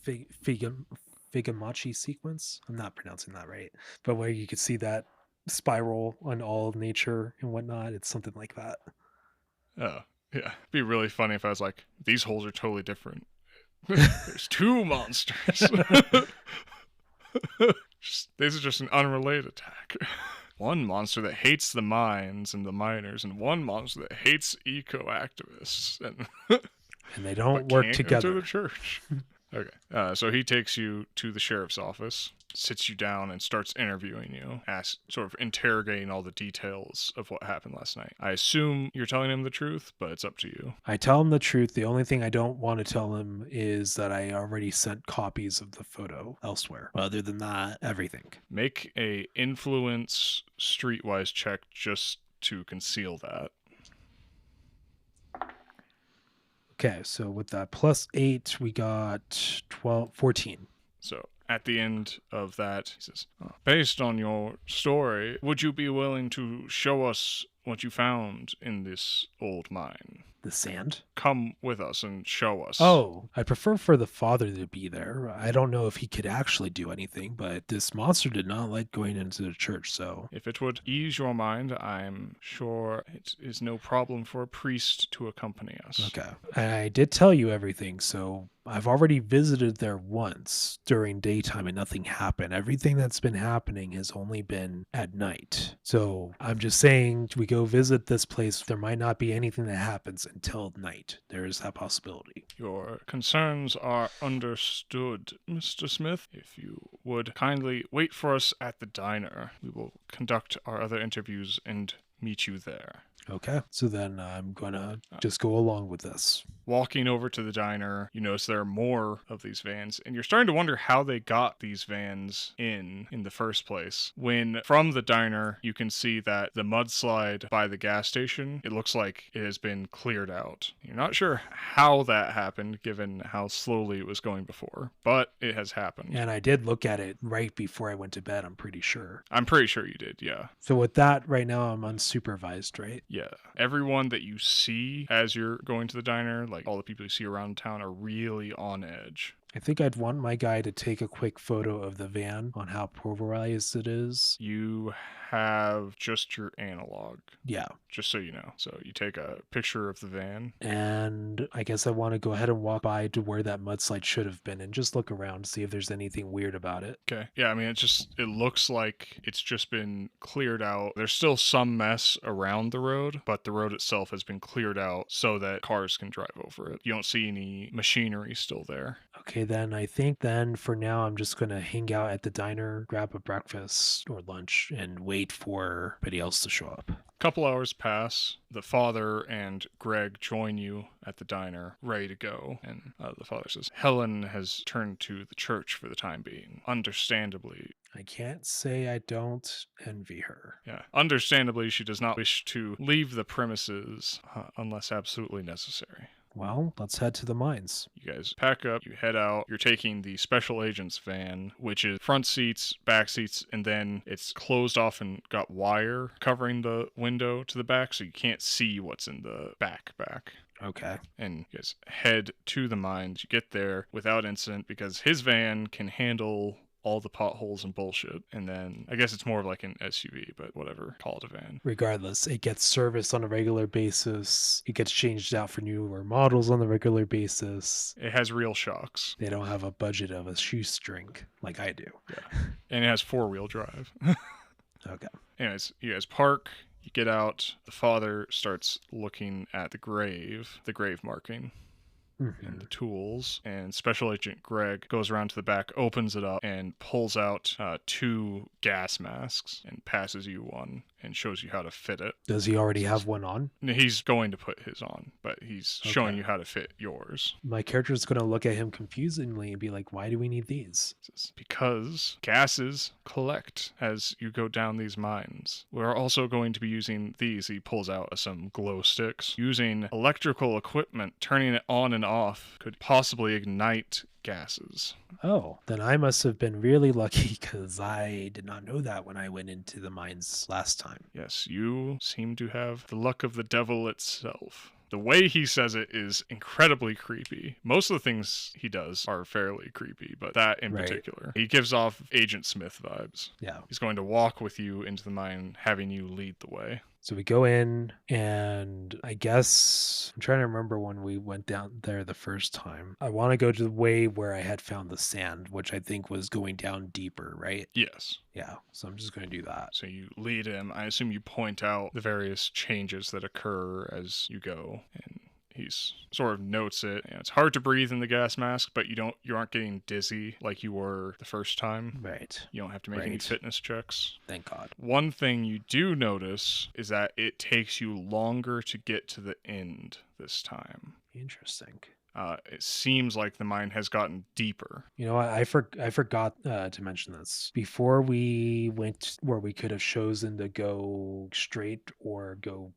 Fibonacci sequence. I'm not pronouncing that right, but where you could see that spiral on all of nature and whatnot. It's something like that. Oh, yeah. It'd be really funny if I was like, these holes are totally different. There's two monsters. These are just an unrelated attack. One monster that hates the mines and the miners, and one monster that hates eco-activists, and And they don't but work can't together. enter the church. Okay, so he takes you to the sheriff's office, sits you down, and starts interviewing you, sort of interrogating all the details of what happened last night. I assume you're telling him the truth, but it's up to you. I tell him the truth. The only thing I don't want to tell him is that I already sent copies of the photo elsewhere. Other than that, everything. Make a influence streetwise check just to conceal that. Okay, so with that +8, we got 14. So at the end of that, he says, based on your story, would you be willing to show us what you found in this old mine? The sand? Come with us and show us. Oh, I'd prefer for the father to be there. I don't know if he could actually do anything, but this monster did not like going into the church, so. If it would ease your mind, I'm sure it is no problem for a priest to accompany us. Okay. I did tell you everything, so I've already visited there once during daytime and nothing happened. Everything that's been happening has only been at night. So I'm just saying we go visit this place. There might not be anything that happens until night. There is that possibility. Your concerns are understood, Mr. Smith. If you would kindly wait for us at the diner, we will conduct our other interviews and meet you there. Okay. So then I'm going to just go along with this. Walking over to the diner, you notice there are more of these vans, and you're starting to wonder how they got these vans in the first place. When from the diner, you can see that the mudslide by the gas station, it looks like it has been cleared out. You're not sure how that happened, given how slowly it was going before, but it has happened. And I did look at it right before I went to bed, I'm pretty sure. I'm pretty sure you did, yeah. So with that, right now I'm unsupervised, right? Yeah. Everyone that you see as you're going to the diner, like all the people you see around town, are really on edge. I think I'd want my guy to take a quick photo of the van on how pulverized it is. You have just your analog. Yeah. Just so you know. So you take a picture of the van. And I guess I want to go ahead and walk by to where that mudslide should have been and just look around, see if there's anything weird about it. Okay. Yeah, I mean, it looks like it's just been cleared out. There's still some mess around the road, but the road itself has been cleared out so that cars can drive over it. You don't see any machinery still there. Okay, then I think then for now I'm just going to hang out at the diner, grab a breakfast or lunch, and wait for everybody else to show up. Couple hours pass. The father and Greg join you at the diner, ready to go. And the father says, Helen has turned to the church for the time being. Understandably. I can't say I don't envy her. Yeah. Understandably, she does not wish to leave the premises unless absolutely necessary. Well, let's head to the mines. You guys pack up, you head out, you're taking the special agent's van, which is front seats, back seats, and then it's closed off and got wire covering the window to the back, so you can't see what's in the back. Okay. And you guys head to the mines. You get there without incident because his van can handle all the potholes and bullshit. And then I guess it's more of like an SUV, but whatever, call it a van. Regardless, it gets serviced on a regular basis. It gets changed out for newer models on a regular basis. It has real shocks. They don't have a budget of a shoestring like I do. Yeah. And it has 4-wheel drive. Okay. Anyways, you guys park. You get out. The father starts looking at the grave marking. And the tools, and Special Agent Greg goes around to the back, opens it up, and pulls out 2 gas masks and passes you one and shows you how to fit it. Does he already have one on? He's going to put his on, but he's showing you how to fit yours. My character's going to look at him confusingly and be like, why do we need these? Because gases collect as you go down these mines. We're also going to be using these. He pulls out some glow sticks. Using electrical equipment, turning it on and off could possibly ignite gases. Oh, then I must have been really lucky because I did not know that when I went into the mines last time. Yes, you seem to have the luck of the devil itself. The way he says it is incredibly creepy. Most of the things he does are fairly creepy, but that in Right. particular. He gives off Agent Smith vibes. Yeah. He's going to walk with you into the mine, having you lead the way. So we go in, and I guess I'm trying to remember when we went down there the first time. I want to go to the way where I had found the sand, which I think was going down deeper, right? Yes. Yeah. So I'm just going to do that. So you lead him. I assume you point out the various changes that occur as you go, and he's sort of notes it. And it's hard to breathe in the gas mask, but you aren't getting dizzy like you were the first time. Right. You don't have to make any Right. fitness checks. Thank God. One thing you do notice is that it takes you longer to get to the end this time. Interesting. It seems like the mine has gotten deeper. You know what? I forgot to mention this. Before we went where we could have chosen to go straight or go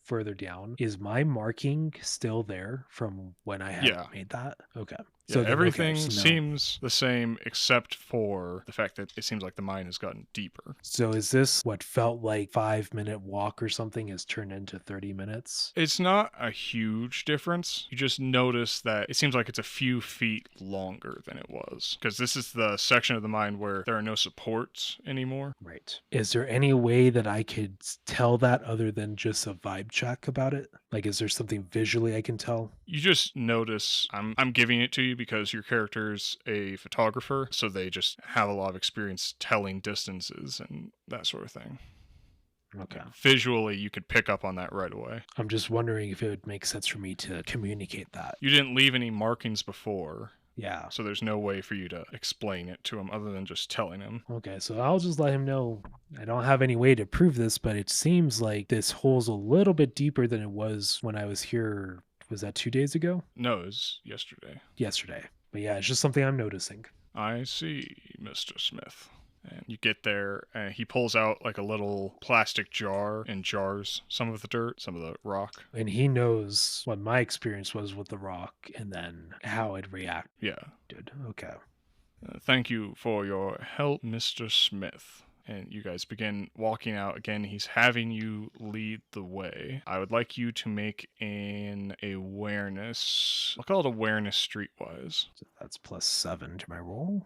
further down, is my marking still there from when I had Yeah. made that? Okay. Yeah, then, everything so no. seems the same except for the fact that it seems like the mine has gotten deeper. So is this what felt like 5-minute walk or something has turned into 30 minutes? It's not a huge difference. You just notice that it seems like it's a few feet longer than it was. Because this is the section of the mine where there are no supports anymore. Right. Is there any way that I could tell that other than just a vibe check about it? Like, is there something visually I can tell? You just notice, I'm giving it to you because your character's a photographer, so they just have a lot of experience telling distances and that sort of thing. Okay. Visually, you could pick up on that right away. I'm just wondering if it would make sense for me to communicate that. You didn't leave any markings before, Yeah. so there's no way for you to explain it to him other than just telling him. Okay, so I'll just let him know. I don't have any way to prove this, but it seems like this hole's a little bit deeper than it was when I was here. Was that 2 days ago? No, it was yesterday. Yesterday. But yeah, it's just something I'm noticing. I see, Mr. Smith. And you get there, and he pulls out like a little plastic jar and jars some of the dirt, some of the rock. And he knows what my experience was with the rock and then how it reacted. Yeah. Okay. Thank you for your help, Mr. Smith. And you guys begin walking out. Again, he's having you lead the way. I would like you to make an awareness. I'll call it awareness streetwise. So that's +7 to my roll.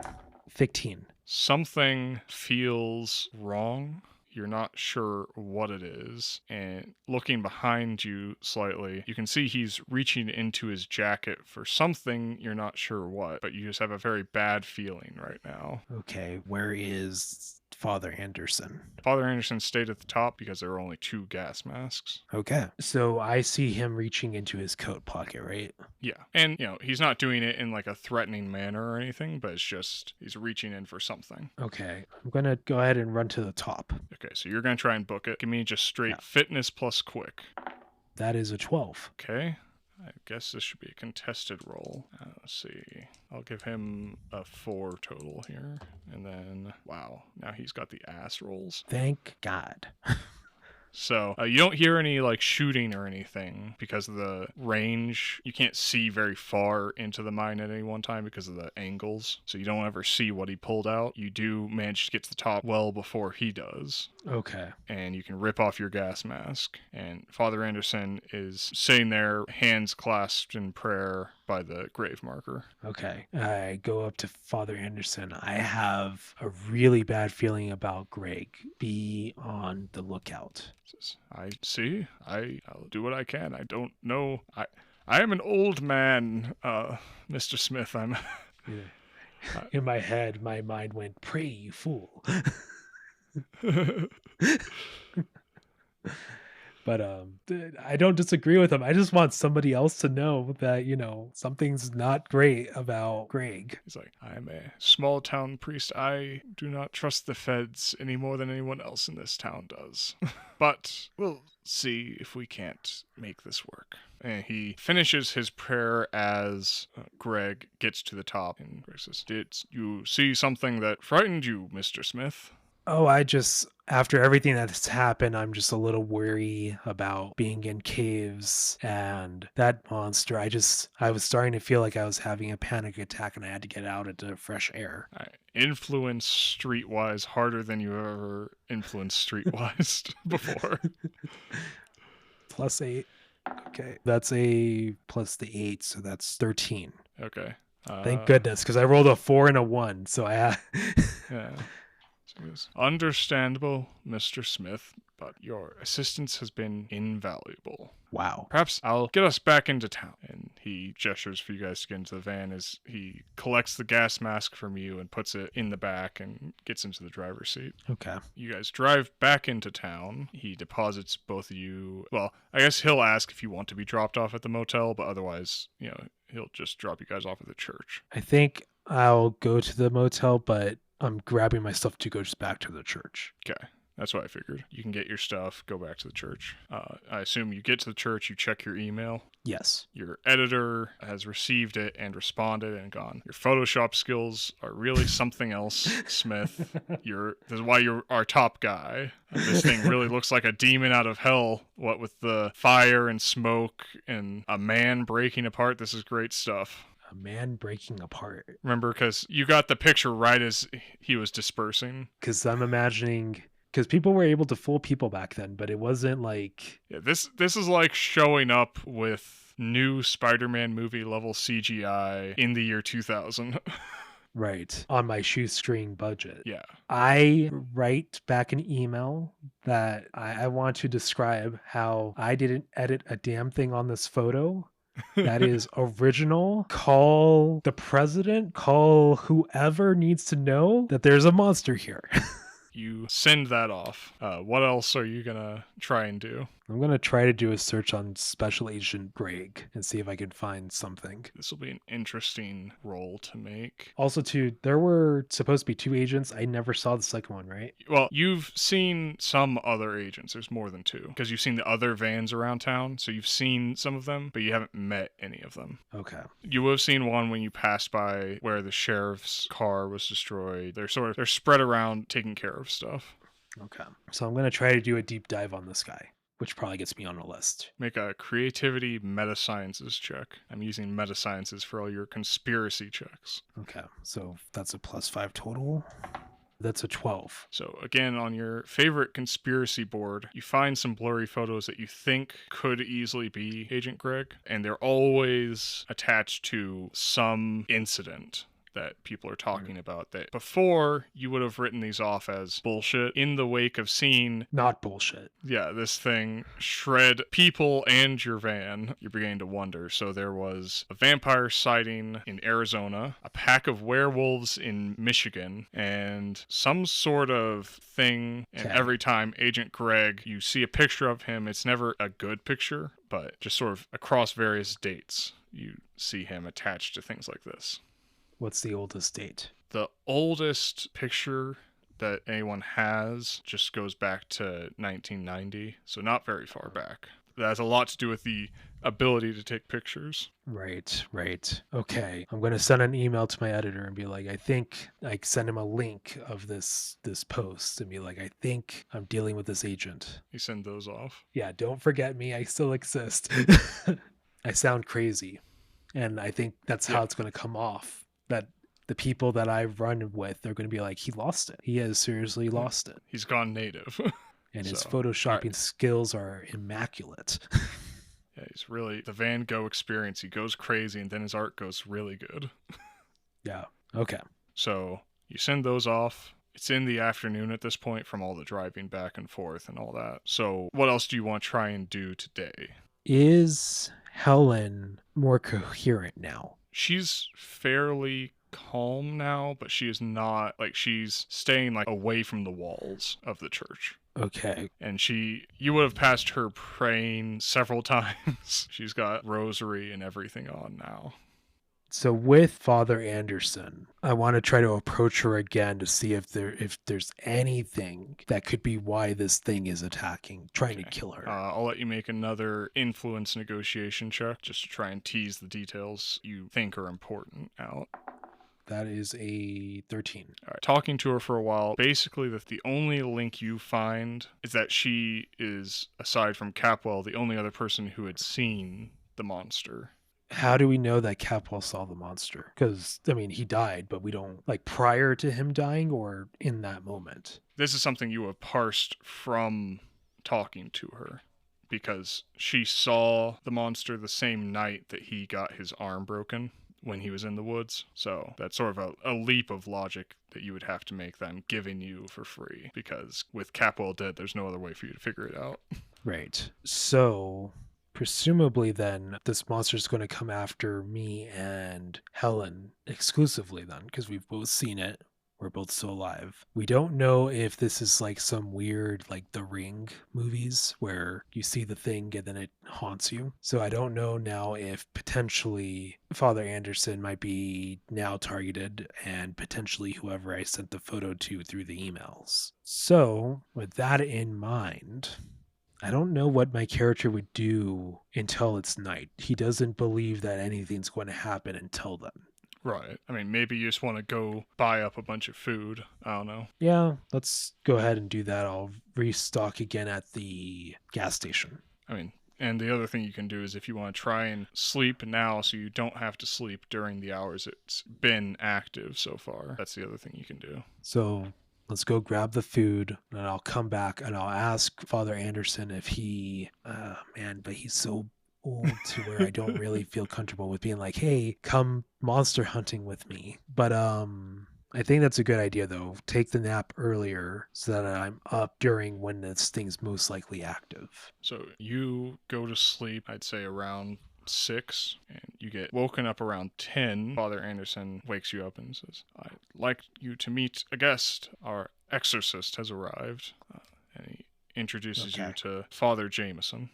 15. Something feels wrong. You're not sure what it is. And looking behind you slightly, you can see he's reaching into his jacket for something, you're not sure what, but you just have a very bad feeling right now. Okay, where is Father Anderson? Father Anderson stayed at the top because there were only 2 gas masks. Okay. So I see him reaching into his coat pocket, right? Yeah. And, he's not doing it in like a threatening manner or anything, but it's just he's reaching in for something. Okay. I'm going to go ahead and run to the top. Okay, so you're going to try and book it. Give me just straight Yeah. fitness plus quick. That is a 12. Okay. I guess this should be a contested roll. Let's see. I'll give him a 4 total here. And then, wow, now he's got the ass rolls. Thank God. So you don't hear any like shooting or anything because of the range. You can't see very far into the mine at any one time because of the angles. So you don't ever see what he pulled out. You do manage to get to the top well before he does. Okay. And you can rip off your gas mask. And Father Anderson is sitting there, hands clasped in prayer by the grave marker. Okay. I go up to Father Anderson. I have a really bad feeling about Greg. Be on the lookout. Says, I see. I'll do what I can. I don't know. I am an old man, Mr. Smith. I'm. In my head, my mind went, "Pray, you fool." But I don't disagree with him. I just want somebody else to know that, something's not great about Greg. He's like, I am a small town priest. I do not trust the feds any more than anyone else in this town does. But we'll see if we can't make this work. And he finishes his prayer as Greg gets to the top. And Greg says, did you see something that frightened you, Mr. Smith? Oh, after everything that's happened, I'm just a little worried about being in caves and that monster. I was starting to feel like I was having a panic attack and I had to get out into fresh air. I influence streetwise harder than you ever influenced streetwise before. +8. Okay. That's a plus the 8, so that's 13. Okay. Thank goodness, because I rolled a 4 and a 1, so Yeah. So he goes, understandable, Mr. Smith, but your assistance has been invaluable. Wow. Perhaps I'll get us back into town. And he gestures for you guys to get into the van as he collects the gas mask from you and puts it in the back and gets into the driver's seat. Okay. You guys drive back into town. He deposits both of you. Well, I guess he'll ask if you want to be dropped off at the motel, but otherwise, he'll just drop you guys off at the church. I think I'll go to the motel, but I'm grabbing my stuff to go just back to the church. Okay. That's what I figured. You can get your stuff, go back to the church. I assume you get to the church, you check your email. Yes. Your editor has received it and responded and gone, your Photoshop skills are really something else, Smith. This is why you're our top guy. This thing really looks like a demon out of hell, what with the fire and smoke and a man breaking apart. This is great stuff. A man breaking apart. Remember, because you got the picture right as he was dispersing. Because I'm imagining... Because people were able to fool people back then, but it wasn't like... Yeah, this is like showing up with new Spider-Man movie level CGI in the year 2000. Right. On my shoestring budget. Yeah. I write back an email that I want to describe how I didn't edit a damn thing on this photo. That is original. Call the president, call whoever needs to know that there's a monster here. You send that off. What else are you gonna try and do? I'm going to try to do a search on Special Agent Greg and see if I can find something. This will be an interesting role to make. Also, too, there were supposed to be 2 agents. I never saw the second one, right? Well, you've seen some other agents. There's more than 2. Because you've seen the other vans around town, so you've seen some of them, but you haven't met any of them. Okay. You will have seen one when you passed by where the sheriff's car was destroyed. They're spread around taking care of stuff. Okay. So I'm going to try to do a deep dive on this guy, which probably gets me on a list. Make a creativity meta-sciences check. I'm using meta-sciences for all your conspiracy checks. Okay, so that's a +5 total. That's a 12. So again, on your favorite conspiracy board, you find some blurry photos that you think could easily be Agent Greg, and they're always attached to some incident that people are talking about that before you would have written these off as bullshit. In the wake of seeing Not bullshit. this thing shred people and your van, you're beginning to wonder. So there was a vampire sighting in Arizona, a pack of werewolves in Michigan, and some sort of thing. And Okay. every time Agent Greg, you see a picture of him, it's never a good picture, but just sort of across various dates, you see him attached to things like this. What's the oldest date? The oldest picture that anyone has just goes back to 1990, so not very far back. That has a lot to do with the ability to take pictures. Right. Okay. I'm going to send an email to my editor and be like, send him a link of this post and be like, I think I'm dealing with this agent. You send those off. Yeah, don't forget me. I still exist. I sound crazy. And I think that's how it's going to come off. That the people that I run with, they're going to be like, he lost it. He has seriously lost it. He's gone native. And his So, photoshopping skills are immaculate. Yeah, he's really the Van Gogh experience. He goes crazy and then his art goes really good. Yeah. Okay. So you send those off. It's in the afternoon at this point from all the driving back and forth and all that. So what else do you want to try and do today? Is Helen more coherent now? She's fairly calm now, but she is not, like, she's staying like away from the walls of the church. Okay. And you would have passed her praying several times. She's got rosary and everything on now. So with Father Anderson, I want to try to approach her again to see if there's anything that could be why this thing is trying to kill her. I'll let you make another influence negotiation check just to try and tease the details you think are important out. That is a 13. All right. Talking to her for a while, basically the only link you find is that she is, aside from Capwell, the only other person who had seen the monster. How do we know that Capwell saw the monster? Because, I mean, he died, but we don't, like, prior to him dying or in that moment? This is something you have parsed from talking to her. because she saw the monster the same night that he got his arm broken when he was in the woods. So that's sort of a leap of logic that you would have to make them giving you for free, because with Capwell dead, there's no other way for you to figure it out. Right. So presumably then this monster is going to come after me and Helen exclusively then, because we've both seen it. We're both still alive. We don't know if this is like some weird, like The Ring movies where you see the thing and then it haunts you. So I don't know now if potentially Father Anderson might be now targeted and potentially whoever I sent the photo to through the emails. So with that in mind, I don't know what my character would do until it's night. He doesn't believe that anything's going to happen until then. Right. I mean, maybe you just want to go buy up a bunch of food. I don't know. Yeah, let's go ahead and do that. I'll restock again at the gas station. I mean, and the other thing you can do is if you want to try and sleep now so you don't have to sleep during the hours it's been active so far. That's the other thing you can do. So let's go grab the food and I'll come back and I'll ask Father Anderson if he, but he's so old to where I don't really feel comfortable with being like, hey, come monster hunting with me. But I think that's a good idea though. Take the nap earlier so that I'm up during when this thing's most likely active. So you go to sleep, I'd say around 6, and you get woken up around 10. Father Anderson wakes you up and says, I'd like you to meet a guest. Our exorcist has arrived. And he introduces you to Father Jameson.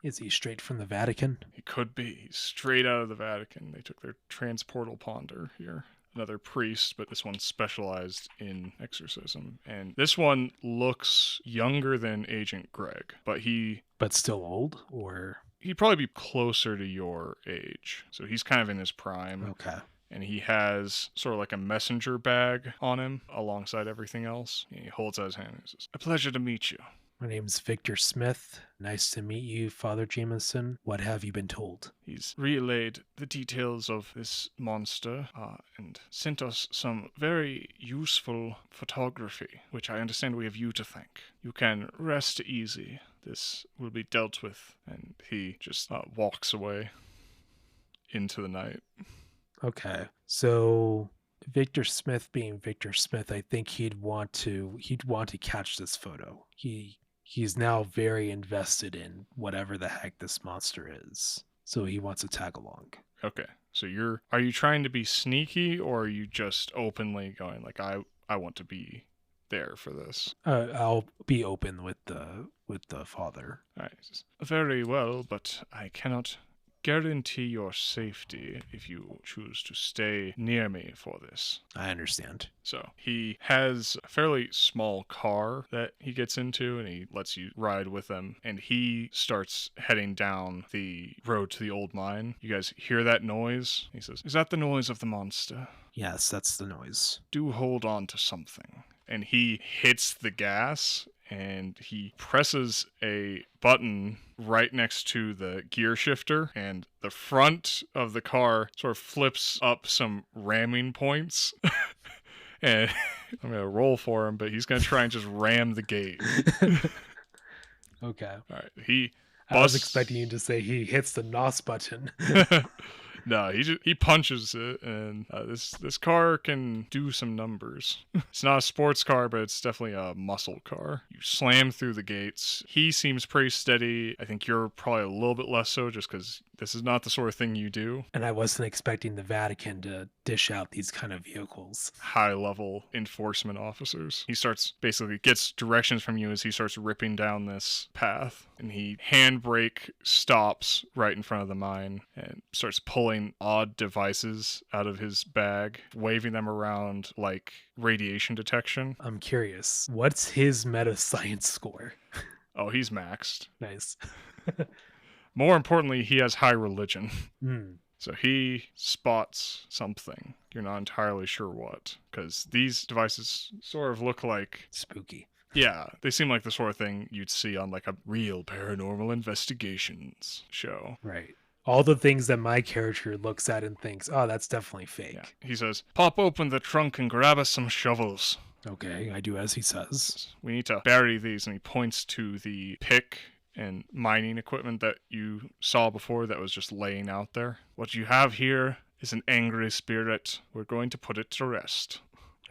Is he straight from the Vatican? He could be. He's straight out of the Vatican. They took their transportal ponder here. Another priest, but this one specialized in exorcism. And this one looks younger than Agent Greg, but But still old, or? He'd probably be closer to your age. So he's kind of in his prime. Okay. And he has sort of like a messenger bag on him alongside everything else. And he holds out his hand and says, a pleasure to meet you. My name's Victor Smith. Nice to meet you, Father Jameson. What have you been told? He's relayed the details of this monster and sent us some very useful photography, which I understand we have you to thank. You can rest easy. This will be dealt with. And he just walks away into the night. Okay. So Victor Smith being Victor Smith, I think he'd want to catch this photo. He's now very invested in whatever the heck this monster is. So he wants to tag along. Okay. So are you trying to be sneaky, or are you just openly going like, I want to be there for this? I'll be open with the father. All right. Very well, but I cannot guarantee your safety if you choose to stay near me for this. I understand. So he has a fairly small car that he gets into, and he lets you ride with him, and he starts heading down the road to the old mine. You guys hear that noise? He says, is that the noise of the monster? Yes, that's the noise. Do hold on to something. And he hits the gas, and he presses a button right next to the gear shifter, and the front of the car sort of flips up some ramming points. And I'm going to roll for him, but he's going to try and just ram the gate. Okay. All right. I was expecting you to say he hits the NOS button. No, he punches it, and this car can do some numbers. It's not a sports car, but it's definitely a muscle car. You slam through the gates. He seems pretty steady. I think you're probably a little bit less so, just because this is not the sort of thing you do. And I wasn't expecting the Vatican to dish out these kind of vehicles. High-level enforcement officers. He gets directions from you as he starts ripping down this path, and he handbrake stops right in front of the mine and starts pulling odd devices out of his bag, waving them around like radiation detection. I'm curious, what's his meta science score? Oh, he's maxed. Nice. More importantly, he has high religion. Mm. So he spots something. You're not entirely sure what, because these devices sort of look like spooky. Yeah, they seem like the sort of thing you'd see on like a real paranormal investigations show. Right. All the things that my character looks at and thinks, oh, that's definitely fake. Yeah. He says, pop open the trunk and grab us some shovels. Okay, I do as he says. We need to bury these, and he points to the pick and mining equipment that you saw before that was just laying out there. What you have here is an angry spirit. We're going to put it to rest.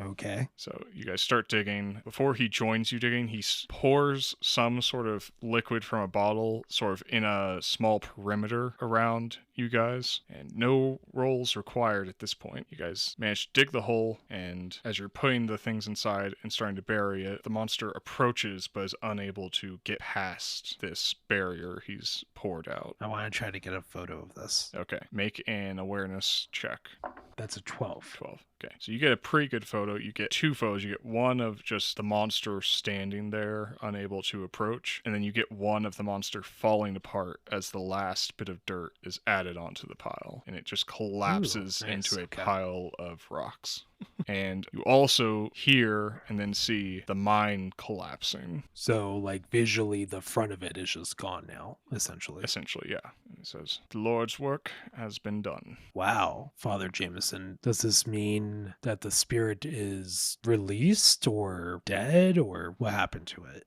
Okay. So you guys start digging. Before he joins you digging, he pours some sort of liquid from a bottle sort of in a small perimeter around you guys, and no rolls required at this point. You guys manage to dig the hole, and as you're putting the things inside and starting to bury it, the monster approaches but is unable to get past this barrier he's poured out. I want to try to get a photo of this. Okay, make an awareness check. That's a 12. 12. Okay, so you get a pretty good photo. You get two photos. You get one of just the monster standing there, unable to approach, and then you get one of the monster falling apart as the last bit of dirt is added onto the pile, and it just collapses Ooh, nice. into a Okay. pile of rocks. And you also hear and then see the mine collapsing. So, like, visually, the front of it is just gone now, essentially. Essentially, yeah. And it says, "The Lord's work has been done." Wow, Father Jameson. Does this mean that the spirit is released or dead, or what happened to it?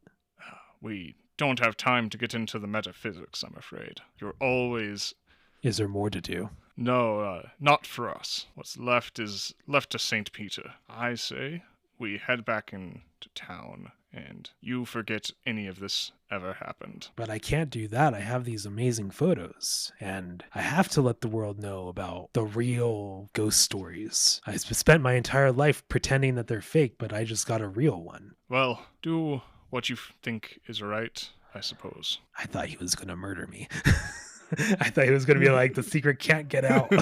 We don't have time to get into the metaphysics, I'm afraid. You're always... Is there more to do? No, not for us. What's left is left to St. Peter. I say we head back into town, and you forget any of this ever happened. But I can't do that. I have these amazing photos, and I have to let the world know about the real ghost stories. I spent my entire life pretending that they're fake, but I just got a real one. Well, do what you think is right, I suppose. I thought he was going to murder me. I thought he was going to be like, the secret can't get out.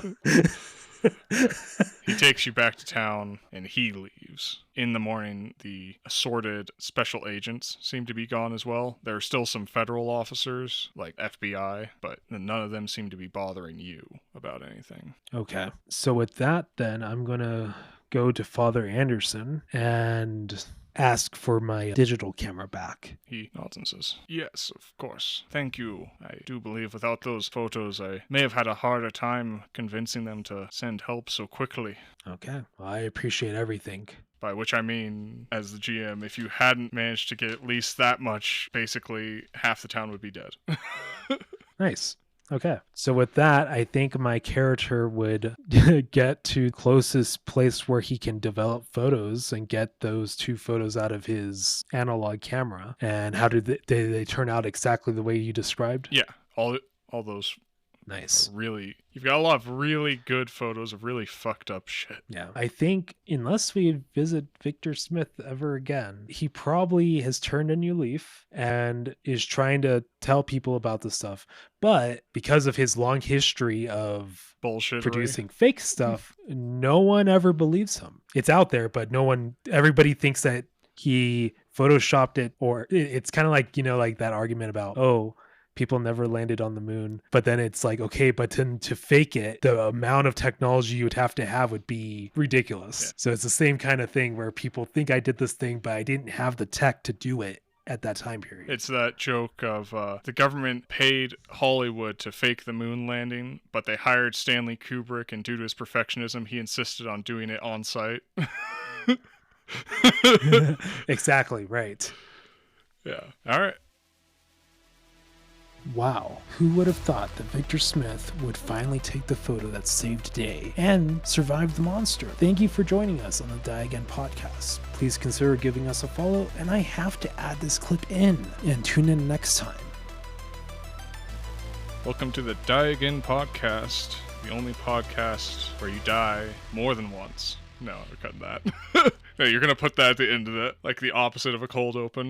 He takes you back to town, and he leaves. In the morning, the assorted special agents seem to be gone as well. There are still some federal officers, like FBI, but none of them seem to be bothering you about anything. Okay. So with that, then I'm going to go to Father Anderson and ask for my digital camera back. He nods and says, "Yes, of course. Thank you. I do believe without those photos, I may have had a harder time convincing them to send help so quickly." Okay. Well, I appreciate everything. By which I mean, as the GM, if you hadn't managed to get at least that much, basically half the town would be dead. Nice. Okay. So with that, I think my character would get to closest place where he can develop photos and get those two photos out of his analog camera. And how did they turn out exactly the way you described? Yeah, all those Nice. are really... You've got a lot of really good photos of really fucked up shit. Yeah. I think unless we visit Victor Smith ever again, he probably has turned a new leaf and is trying to tell people about this stuff. But because of his long history of Bullshit. producing fake stuff, no one ever believes him. It's out there, but everybody thinks that he photoshopped it, or it's kind of like, like that argument about, oh, people never landed on the moon. But then it's like, okay, but to fake it, the amount of technology you would have to have would be ridiculous. Yeah. So it's the same kind of thing where people think I did this thing, but I didn't have the tech to do it at that time period. It's that joke of the government paid Hollywood to fake the moon landing, but they hired Stanley Kubrick, and due to his perfectionism, he insisted on doing it on site. Exactly, right. Yeah. All right. Wow, who would have thought that Victor Smith would finally take the photo that saved the day and survive the monster? Thank you for joining us on the Die Again podcast. Please consider giving us a follow, and I have to add this clip in, and tune in next time. Welcome to the Die Again podcast, the only podcast where you die more than once. No, we're cutting that. No, you're going to put that at the end of it, like the opposite of a cold open.